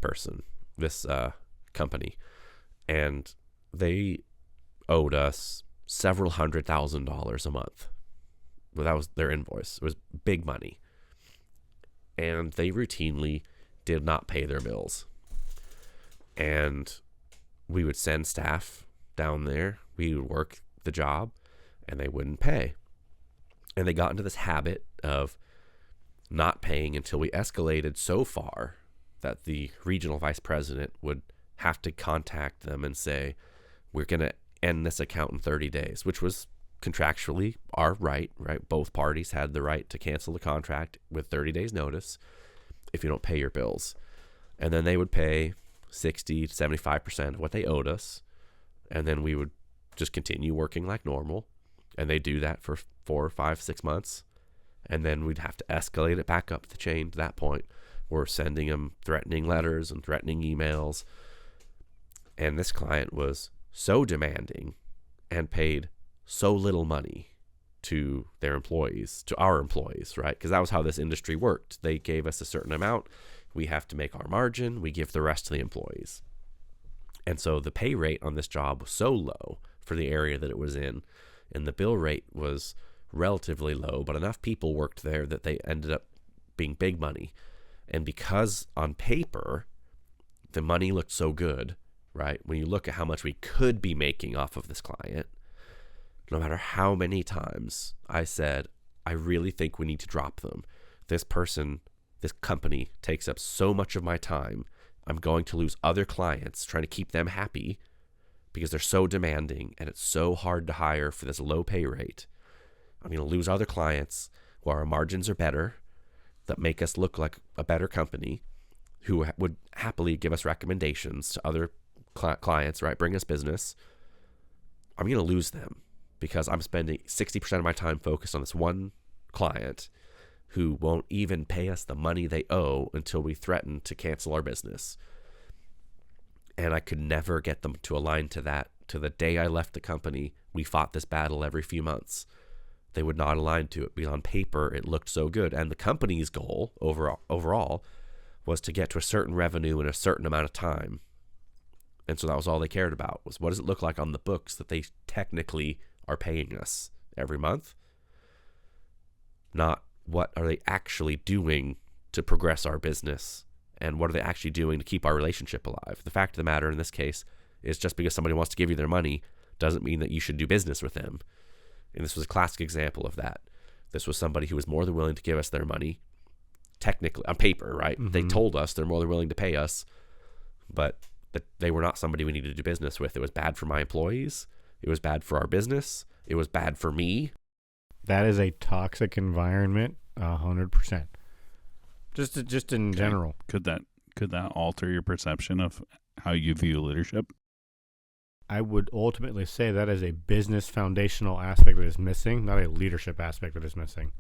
company, and they owed us several $100,000 a month. Well, that was their invoice. It was big money, and they routinely did not pay their bills. And we would send staff down there. We would work the job, and they wouldn't pay. And they got into this habit of not paying until we escalated so far that the regional vice president would have to contact them and say, we're going to end this account in 30 days, which was contractually our right? Both parties had the right to cancel the contract with 30 days notice if you don't pay your bills. And then they would pay 60 to 75% of what they owed us, and then we would just continue working like normal. And they do that for 4 or 5, 6 months, and then we'd have to escalate it back up the chain. To that point, we're sending them threatening letters and threatening emails. And this client was so demanding and paid so little money to their employees, to our employees, right? Because that was how this industry worked. They gave us a certain amount. We have to make our margin. We give the rest to the employees. And so the pay rate on this job was so low for the area that it was in, and the bill rate was relatively low, but enough people worked there that they ended up being big money. And because on paper, the money looked so good, right? When you look at how much we could be making off of this client, no matter how many times I said, I really think we need to drop them. This company takes up so much of my time. I'm going to lose other clients trying to keep them happy because they're so demanding, and it's so hard to hire for this low pay rate. I'm going to lose other clients where our margins are better, that make us look like a better company, who would happily give us recommendations to other clients, right? Bring us business. I'm going to lose them because I'm spending 60% of my time focused on this one client who won't even pay us the money they owe until we threaten to cancel our business. And I could never get them to align to that. To the day I left the company, we fought this battle every few months. They would not align to it because on paper it looked so good. And the company's goal overall was to get to a certain revenue in a certain amount of time. And so that was all they cared about, was what does it look like on the books that they technically are paying us every month? Not what are they actually doing to progress our business, and what are they actually doing to keep our relationship alive? The fact of the matter in this case is just because somebody wants to give you their money doesn't mean that you should do business with them. And this was a classic example of that. This was somebody who was more than willing to give us their money, technically, on paper, right? Mm-hmm. They told us they're more than willing to pay us, but they were not somebody we needed to do business with. It was bad for my employees. It was bad for our business. It was bad for me. That is a toxic environment, 100%. Just in general. Could Could that alter your perception of how you view leadership? I would ultimately say that is a business foundational aspect that is missing, not a leadership aspect that is missing.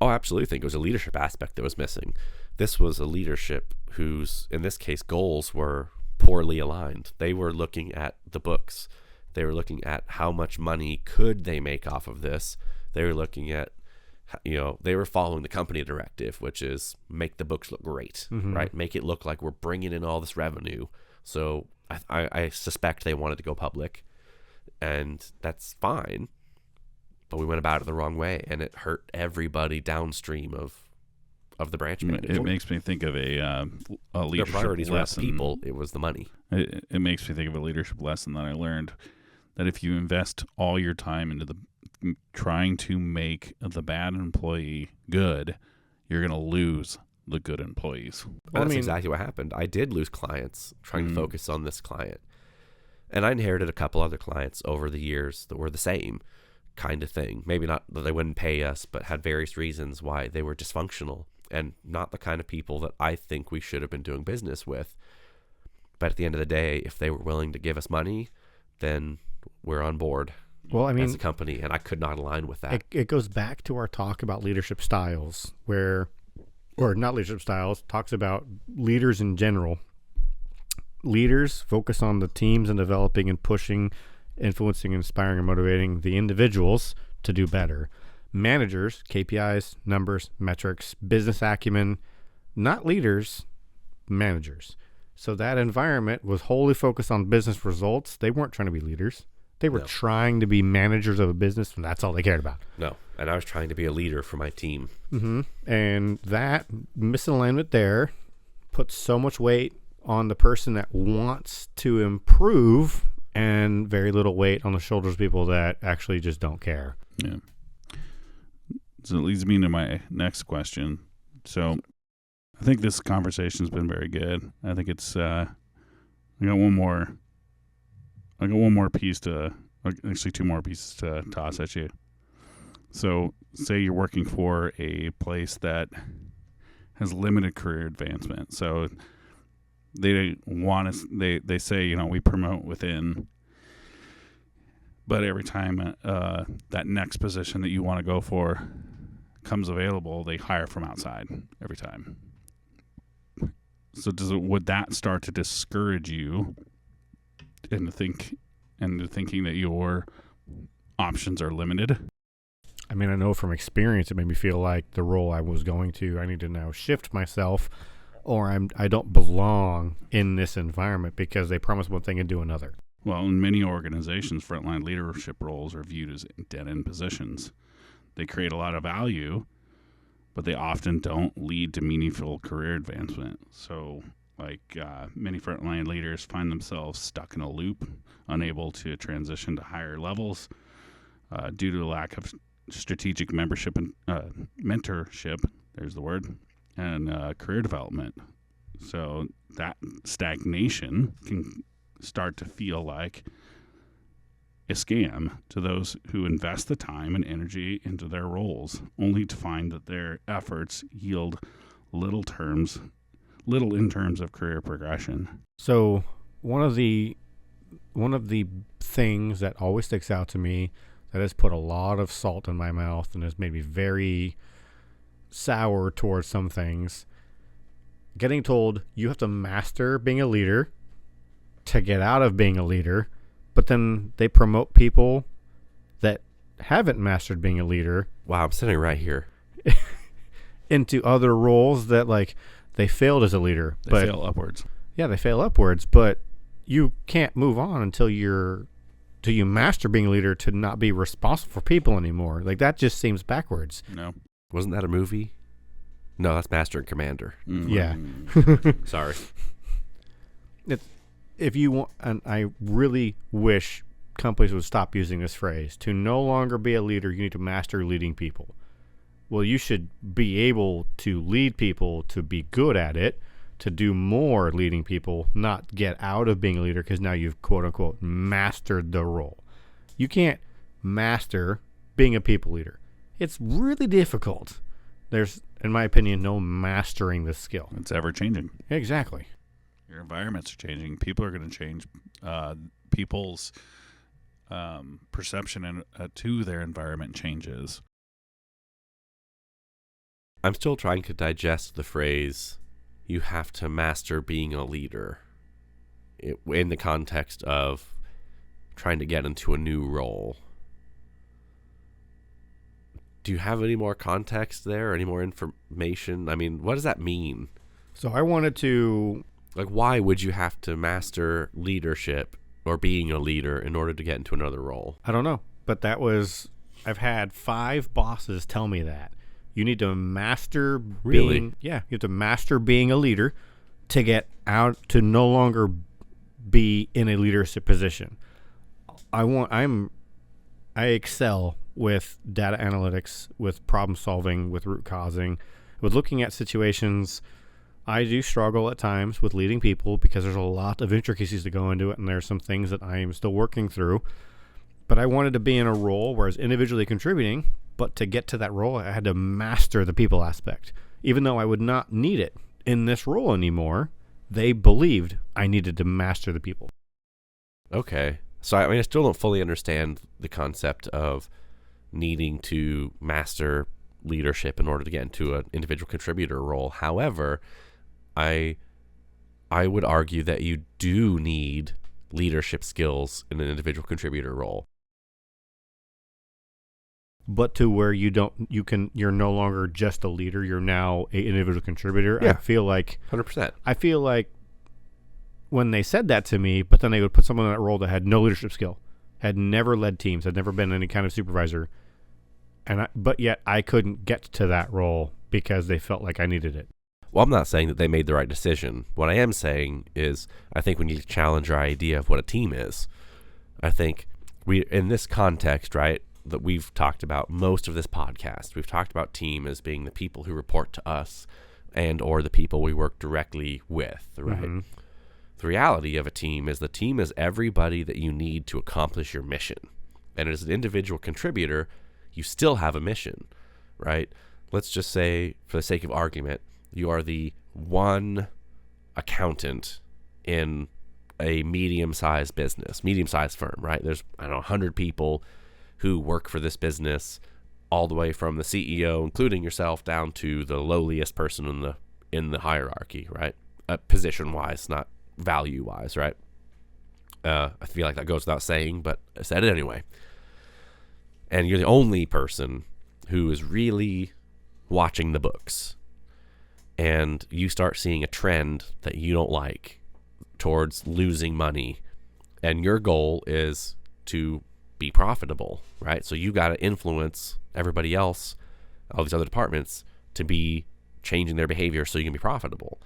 Oh, I absolutely think it was a leadership aspect that was missing. This was a leadership whose, in this case, goals were poorly aligned. They were looking at the books. They were looking at how much money could they make off of this. They were looking at, they were following the company directive, which is make the books look great, right? Make it look like we're bringing in all this revenue. So I suspect they wanted to go public, and that's fine. But we went about it the wrong way, and it hurt everybody downstream of the branch manager. It makes me think of a leadership Their priorities lesson. were not people; it was the money. It makes me think of a leadership lesson that I learned, that if you invest all your time into trying to make the bad employee good, you're going to lose the good employees. Well, that's exactly what happened. I did lose clients trying to focus on this client. And I inherited a couple other clients over the years that were the same kind of thing. Maybe not that they wouldn't pay us, but had various reasons why they were dysfunctional and not the kind of people that I think we should have been doing business with. But at the end of the day, if they were willing to give us money, then we're on board. Well, I mean, as a company, and I could not align with that. It goes back to our talk about leadership styles, or not leadership styles, talks about leaders in general. Leaders focus on the teams and developing and pushing, influencing, inspiring, and motivating the individuals to do better. Managers, KPIs, numbers, metrics, business acumen, not leaders, managers. So that environment was wholly focused on business results. They weren't trying to be leaders. They were trying to be managers of a business, and that's all they cared about. No, and I was trying to be a leader for my team. And that misalignment there puts so much weight on the person that wants to improve and very little weight on the shoulders of people that actually just don't care. Yeah. So it leads me to my next question. So I think this conversation's been very good. I think it's I got one more piece actually two more pieces to toss at you. So say you're working for a place that has limited career advancement. So they they say, we promote within, but every time that next position that you want to go for comes available, they hire from outside every time. So would that start to discourage you into thinking that your options are limited? I mean, I know from experience it made me feel like the role I was going to, I need to now shift myself, or I don't belong in this environment because they promise one thing and do another. Well, in many organizations, frontline leadership roles are viewed as dead-end positions. They create a lot of value, but they often don't lead to meaningful career advancement. So, many frontline leaders find themselves stuck in a loop, unable to transition to higher levels due to a lack of strategic membership and mentorship, there's the word, and career development. So that stagnation can start to feel like a scam to those who invest the time and energy into their roles, only to find that their efforts yield little in terms of career progression. So one of the things that always sticks out to me, that has put a lot of salt in my mouth and has made me very sour towards some things, getting told you have to master being a leader to get out of being a leader, but then they promote people that haven't mastered being a leader. Wow, I'm sitting right here. Into other roles that they failed as a leader. They fail upwards. Yeah, they fail upwards, but you can't move on until you master being a leader to not be responsible for people anymore. That just seems backwards. No. Wasn't that a movie? No, that's Master and Commander. Mm-hmm. Yeah. Sorry. If you want, and I really wish companies would stop using this phrase, to no longer be a leader, you need to master leading people. Well, you should be able to lead people, to be good at it, to do more leading people, not get out of being a leader because now you've quote unquote mastered the role. You can't master being a people leader. It's really difficult. in my opinion, no mastering this skill. It's ever changing. Exactly. Your environments are changing. People are going to change. People's perception to their environment changes. I'm still trying to digest the phrase, you have to master being a leader, in the context of trying to get into a new role. Do you have any more context there? Any more information? I mean, what does that mean? So I wanted to... Like, why would you have to master leadership or being a leader in order to get into another role? I don't know, but that was... I've had 5 bosses tell me that. You need to master being... Really? Yeah, you have to master being a leader to get out, to no longer be in a leadership position. I excel with data analytics, with problem solving, with root causing, with looking at situations. I do struggle at times with leading people because there's a lot of intricacies to go into it, and there's some things that I am still working through. But I wanted to be in a role where I was individually contributing, but to get to that role, I had to master the people aspect. Even though I would not need it in this role anymore, they believed I needed to master the people. Okay. So, I mean, I still don't fully understand the concept of needing to master leadership in order to get into an individual contributor role. However, I would argue that you do need leadership skills in an individual contributor role. But to where you're no longer just a leader, you're now an individual contributor. Yeah. I feel like 100%. When they said that to me, but then they would put someone in that role that had no leadership skill, had never led teams, had never been any kind of supervisor, but yet I couldn't get to that role because they felt like I needed it. Well, I'm not saying that they made the right decision. What I am saying is I think we need to challenge our idea of what a team is. I think in this context, right, that we've talked about most of this podcast, we've talked about team as being the people who report to us and or the people we work directly with, right? Mm-hmm. The reality of a team is the team is everybody that you need to accomplish your mission. And as an individual contributor, you still have a mission, right? Let's just say, for the sake of argument, you are the one accountant in a medium-sized business, medium-sized firm, right? There's, 100 people who work for this business, all the way from the CEO, including yourself, down to the lowliest person in the hierarchy, right? Position-wise, not value-wise, right? I feel like that goes without saying, but I said it anyway. And you're the only person who is really watching the books. And you start seeing a trend that you don't like towards losing money. And your goal is to be profitable, right? So you got to influence everybody else, all these other departments, to be changing their behavior so you can be profitable.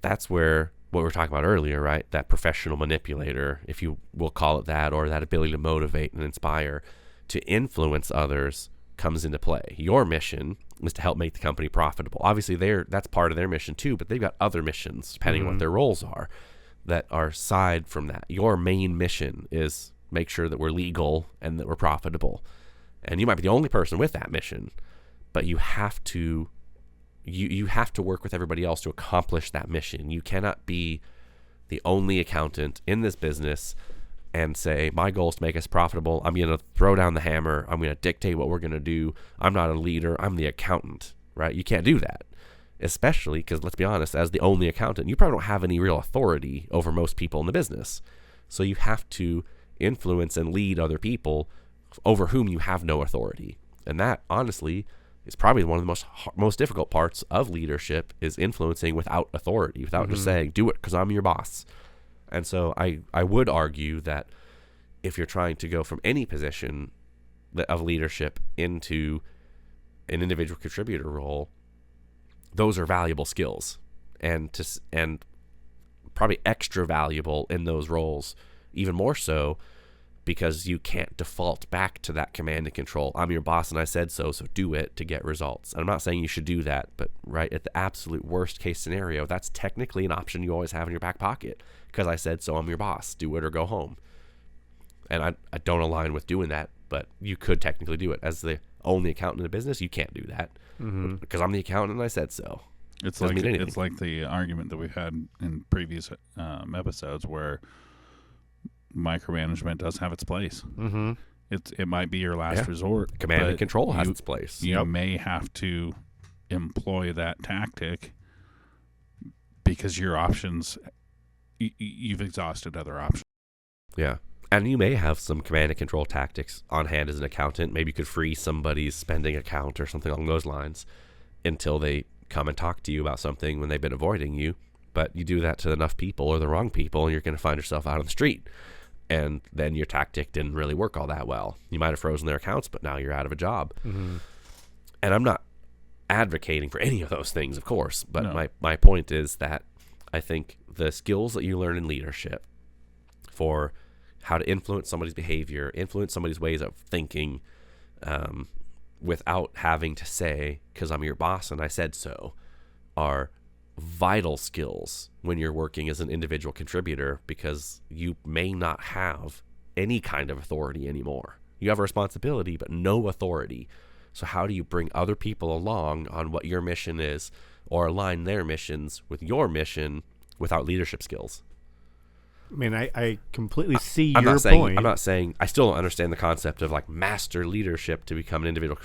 That's where what we were talking about earlier, right? That professional manipulator, if you will call it that, or that ability to motivate and inspire, to influence others comes into play. Your mission is to help make the company profitable. Obviously, that's part of their mission too, but they've got other missions, depending on what their roles are, that are aside from that. Your main mission is make sure that we're legal and that we're profitable. And you might be the only person with that mission, but you have to work with everybody else to accomplish that mission. You cannot be the only accountant in this business and say, my goal is to make us profitable. I'm going to throw down the hammer. I'm going to dictate what we're going to do. I'm not a leader. I'm the accountant, right? You can't do that, especially because, let's be honest, as the only accountant, you probably don't have any real authority over most people in the business. So you have to influence and lead other people over whom you have no authority. And that, honestly, is probably one of the most difficult parts of leadership, is influencing without authority, without just saying, do it because I'm your boss. And so I would argue that if you're trying to go from any position of leadership into an individual contributor role, those are valuable skills, and probably extra valuable in those roles, even more so because you can't default back to that command and control. I'm your boss and I said so do it to get results. And I'm not saying you should do that, but right at the absolute worst case scenario, that's technically an option you always have in your back pocket. Because I said so, I'm your boss. Do it or go home. And I don't align with doing that, but you could technically do it. As the only accountant in the business, you can't do that because I'm the accountant and I said so. It's Doesn't like mean anything. it's like the argument that we've had in previous episodes where micromanagement does have its place. Mm-hmm. It might be your last resort. Command and but control has its place. You may have to employ that tactic because your options, you've exhausted other options. Yeah. And you may have some command and control tactics on hand as an accountant. Maybe you could freeze somebody's spending account or something along those lines until they come and talk to you about something when they've been avoiding you. But you do that to enough people or the wrong people, and you're going to find yourself out on the street. And then your tactic didn't really work all that well. You might have frozen their accounts, but now you're out of a job. Mm-hmm. And I'm not advocating for any of those things, of course. But No. my point is that I think the skills that you learn in leadership for how to influence somebody's behavior, influence somebody's ways of thinking, without having to say, because I'm your boss and I said so, are vital skills when you're working as an individual contributor, because you may not have any kind of authority anymore. You have a responsibility, but no authority. So how do you bring other people along on what your mission is, or align their missions with your mission without leadership skills? I mean, I completely see I'm your not saying, point. I'm not saying, I still don't understand the concept of like master leadership to become an individual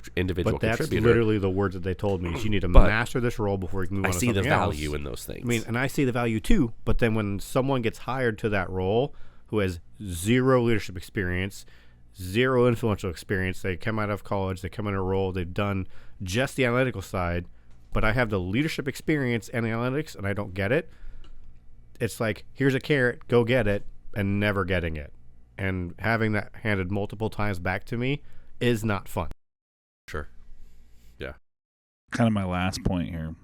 but that's contributor. literally the words that they told me. Is you need to But master this role before you can move I on to see something the else. value in those things. I mean, and I see the value too. But then when someone gets hired to that role who has zero leadership experience, zero influential experience, they come out of college, they come in a role, they've done just the analytical side, but I have the leadership experience and analytics and I don't get it. It's like, here's a carrot, go get it, and never getting it. And having that handed multiple times back to me is not fun. Sure. Yeah. Kind of my last point here.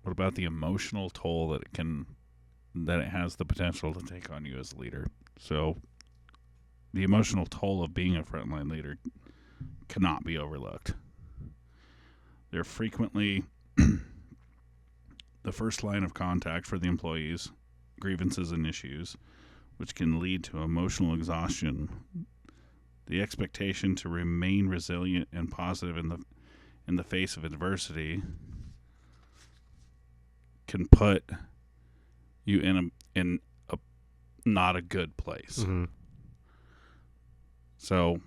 What about the emotional toll that it has the potential to take on you as a leader? So the emotional toll of being a frontline leader cannot be overlooked. They're frequently the first line of contact for the employees, grievances and issues, which can lead to emotional exhaustion. The expectation to remain resilient and positive in the face of adversity can put you in a not a good place. Mm-hmm. So,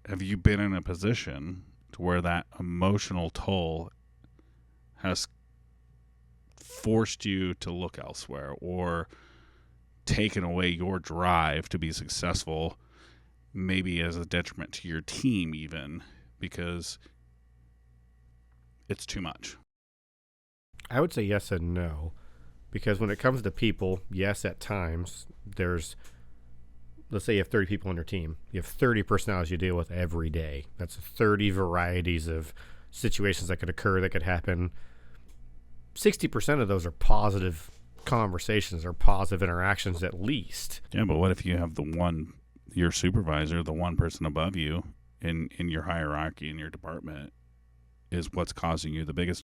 have you been in a position to where that emotional toll has forced you to look elsewhere, or taken away your drive to be successful, maybe as a detriment to your team even, because it's too much? I would say yes and no, because when it comes to people, yes, at times there's, let's say you have 30 people on your team. You have 30 personalities you deal with every day. That's 30 varieties of situations that could occur, that could happen. 60% of those are positive conversations or positive interactions at least. Yeah, but what if you have your supervisor, the one person above you in your hierarchy in your department is what's causing you the biggest?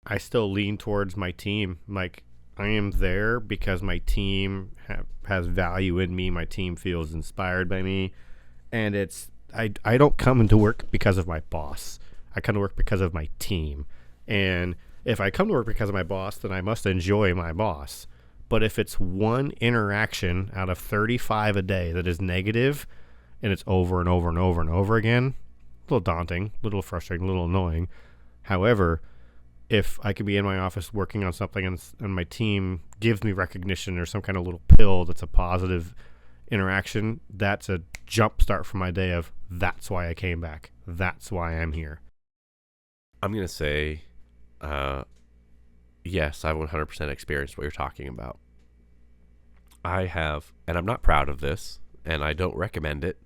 I still lean towards my team. Like, I am there because my team has value in me. My team feels inspired by me. And I don't come into work because of my boss. I come to work because of my team. And if I come to work because of my boss, then I must enjoy my boss. But if it's one interaction out of 35 a day that is negative, and it's over and over and over and over again, a little daunting, a little frustrating, a little annoying. However, if I could be in my office working on something and my team gives me recognition or some kind of little pill that's a positive interaction, that's a jump start for my day of, that's why I came back. That's why I'm here. I'm going to say, yes, I've 100% experienced what you're talking about. I have, and I'm not proud of this, and I don't recommend it.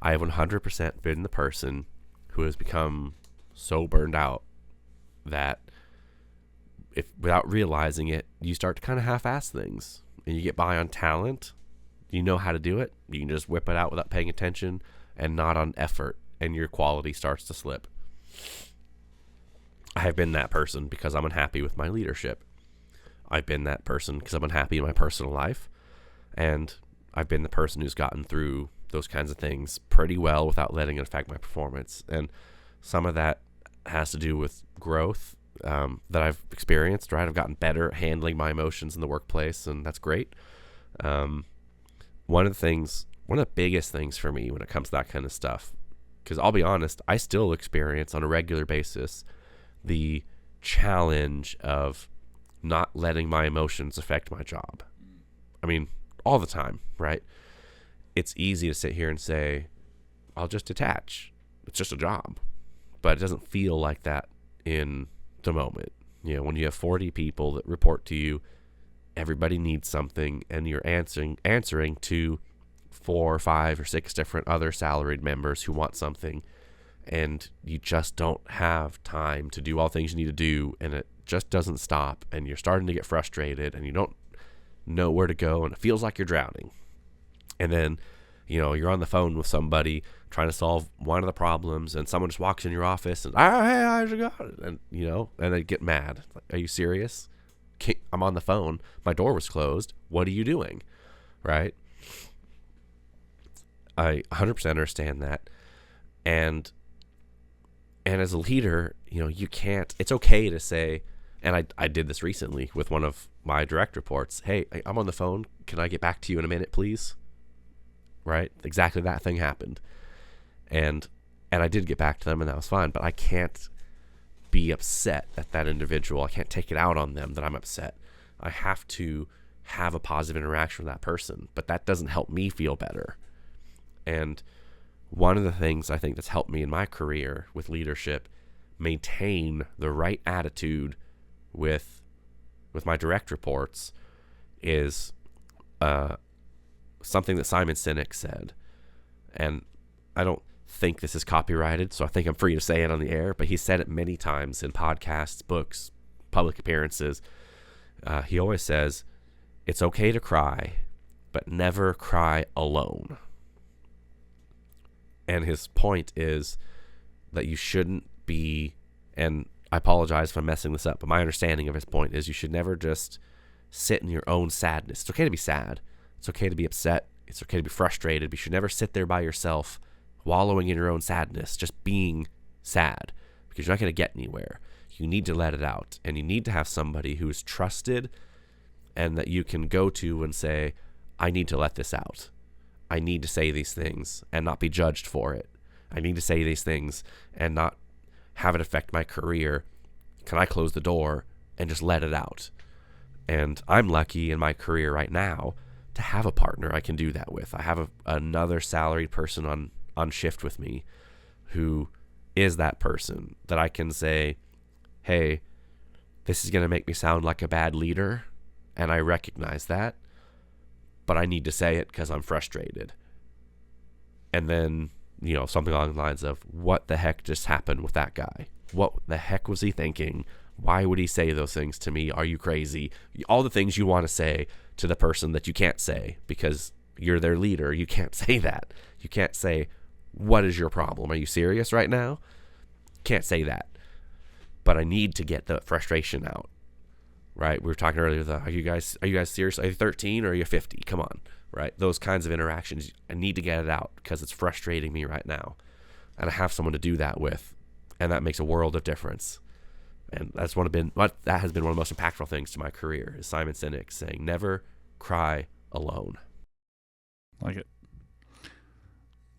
I have 100% been the person who has become so burned out that if without realizing it, you start to kind of half-ass things, and you get by on talent. You know how to do it. You can just whip it out without paying attention and not on effort, and your quality starts to slip. I have been that person because I'm unhappy with my leadership. I've been that person because I'm unhappy in my personal life. And I've been the person who's gotten through those kinds of things pretty well without letting it affect my performance. And some of that has to do with growth that I've experienced, right? I've gotten better at handling my emotions in the workplace, and that's great. One of the biggest things for me when it comes to that kind of stuff, because I'll be honest, I still experience on a regular basis the challenge of not letting my emotions affect my job. I mean, all the time, right? It's easy to sit here and say, I'll just detach. It's just a job. But it doesn't feel like that in the moment. You know, when you have 40 people that report to you, everybody needs something, and you're answering to 4 or 5 or 6 different other salaried members who want something, and you just don't have time to do all the things you need to do, and it just doesn't stop, and you're starting to get frustrated, and you don't know where to go, and it feels like you're drowning. And then, you know, you're on the phone with somebody trying to solve one of the problems, and someone just walks in your office and, hey, I just got it. And, you know, and they get mad. Like, are you serious? I'm on the phone. My door was closed. What are you doing? Right? I 100% understand that. And as a leader, you know, you can't, it's okay to say, and I did this recently with one of my direct reports. Hey, I'm on the phone. Can I get back to you in a minute, please? Right? Exactly that thing happened. And I did get back to them, and that was fine. But I can't be upset at that individual. I can't take it out on them that I'm upset. I have to have a positive interaction with that person. But that doesn't help me feel better. And one of the things I think that's helped me in my career with leadership, maintain the right attitude with my direct reports, is something that Simon Sinek said. And I don't think this is copyrighted, so I think I'm free to say it on the air, but he said it many times in podcasts, books, public appearances. He always says, it's okay to cry, but never cry alone. And his point is that you shouldn't be, and I apologize if I'm messing this up, but my understanding of his point is you should never just sit in your own sadness. It's okay to be sad. It's okay to be upset. It's okay to be frustrated. But you should never sit there by yourself, wallowing in your own sadness, just being sad, because you're not going to get anywhere. You need to let it out, and you need to have somebody who is trusted and that you can go to and say, I need to let this out. I need to say these things and not be judged for it. I need to say these things and not have it affect my career. Can I close the door and just let it out? And I'm lucky in my career right now to have a partner I can do that with. I have another salaried person on shift with me who is that person that I can say, hey, this is going to make me sound like a bad leader, and I recognize that, but I need to say it because I'm frustrated. And then, you know, something along the lines of, what the heck just happened with that guy? What the heck was he thinking? Why would he say those things to me? Are you crazy? All the things you want to say to the person that you can't say because you're their leader. You can't say that. You can't say, what is your problem? Are you serious right now? Can't say that. But I need to get the frustration out. Right? We were talking earlier, are you guys serious? Are you 13 or are you 50? Come on. Right? Those kinds of interactions, I need to get it out because it's frustrating me right now. And I have someone to do that with. And that makes a world of difference. And that has been one of the most impactful things to my career, is Simon Sinek saying, never cry alone. Like it.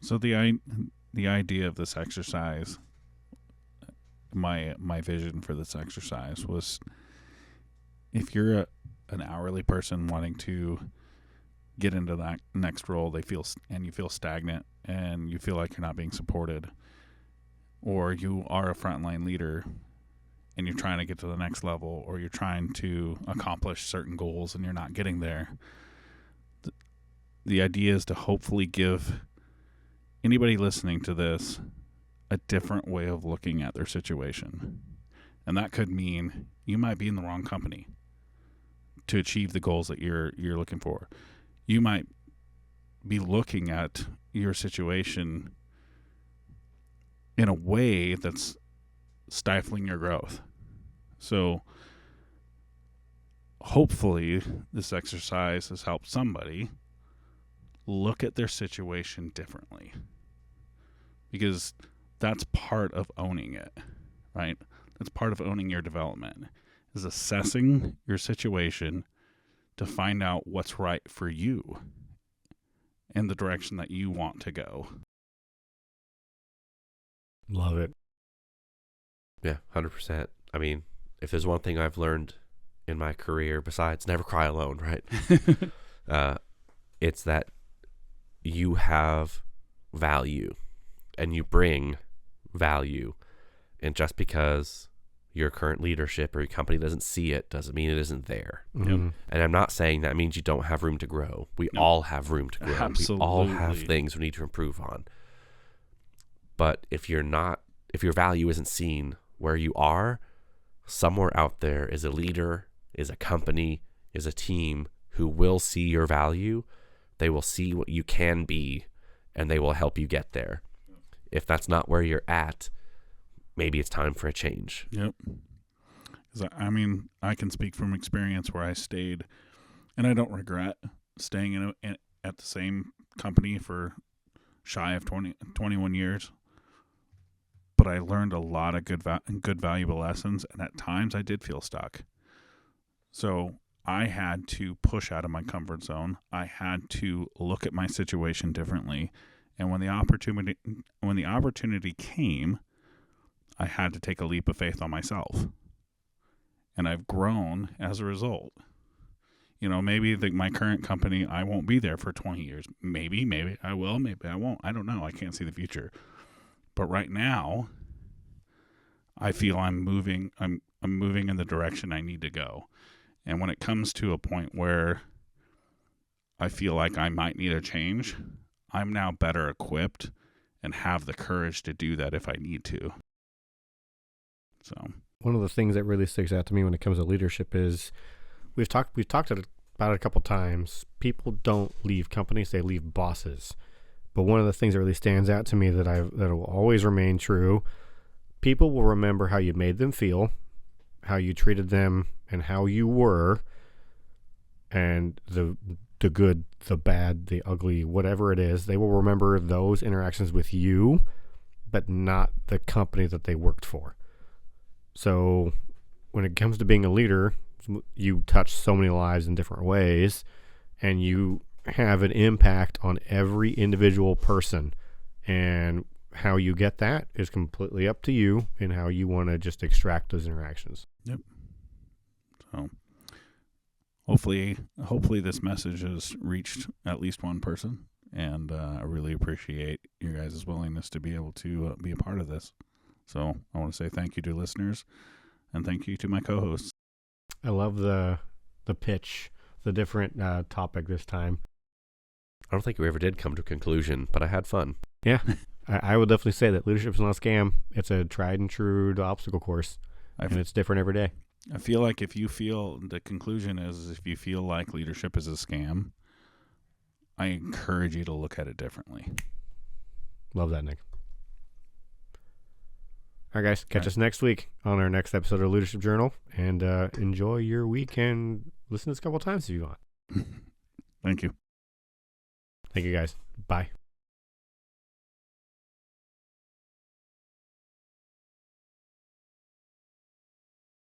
So the idea of this exercise, my vision for this exercise was, if you're an hourly person wanting to get into that next role, you feel stagnant and you feel like you're not being supported, or you are a frontline leader and you're trying to get to the next level, or you're trying to accomplish certain goals and you're not getting there. The idea is to hopefully give anybody listening to this a different way of looking at their situation. And that could mean you might be in the wrong company to achieve the goals that you're looking for. You might be looking at your situation in a way that's stifling your growth. So hopefully this exercise has helped somebody look at their situation differently, because that's part of owning it, right? That's part of owning your development, is assessing your situation to find out what's right for you in the direction that you want to go. Love it. Yeah, 100%. I mean, if there's one thing I've learned in my career besides never cry alone, right? It's that you have value and you bring value. And just because your current leadership or your company doesn't see it doesn't mean it isn't there. Mm-hmm. And I'm not saying that means you don't have room to grow. We No. all have room to grow. Absolutely. We all have things we need to improve on. But if your value isn't seen where you are, somewhere out there is a leader, is a company, is a team who will see your value. They will see what you can be, and they will help you get there. If that's not where you're at, maybe it's time for a change. Yep. 'Cause I mean, I can speak from experience where I stayed, and I don't regret staying at the same company for shy of 21 years. But I learned a lot of good valuable lessons, and at times I did feel stuck. So I had to push out of my comfort zone. I had to look at my situation differently, and when the opportunity came, I had to take a leap of faith on myself. And I've grown as a result. You know, maybe my current company, I won't be there for 20 years. Maybe I will, maybe I won't. I don't know. I can't see the future. But right now, I feel I'm moving in the direction I need to go. And when it comes to a point where I feel like I might need a change, I'm now better equipped and have the courage to do that if I need to. So One of the things that really sticks out to me when it comes to leadership is we've talked about it a couple times. People don't leave companies, they leave bosses. But one of the things that really stands out to me that will always remain true, people will remember how you made them feel, how you treated them, and how you were, and the good, the bad, the ugly, whatever it is. They will remember those interactions with you, but not the company that they worked for. So when it comes to being a leader, you touch so many lives in different ways, and you have an impact on every individual person, and how you get that is completely up to you and how you want to just extract those interactions. Yep. So hopefully this message has reached at least one person, and I really appreciate your guys' willingness to be able to be a part of this. So I want to say thank you to listeners, and thank you to my co-hosts. I love the pitch, the different topic this time. I don't think we ever did come to a conclusion, but I had fun. Yeah, I would definitely say that leadership's not a scam. It's a tried and true obstacle course, and it's different every day. I feel like if you feel like leadership is a scam, I encourage you to look at it differently. Love that, Nick. All right, guys, catch us next week on our next episode of Leadership Journal, and enjoy your week and listen to this a couple times if you want. Thank you. Thank you, guys. Bye.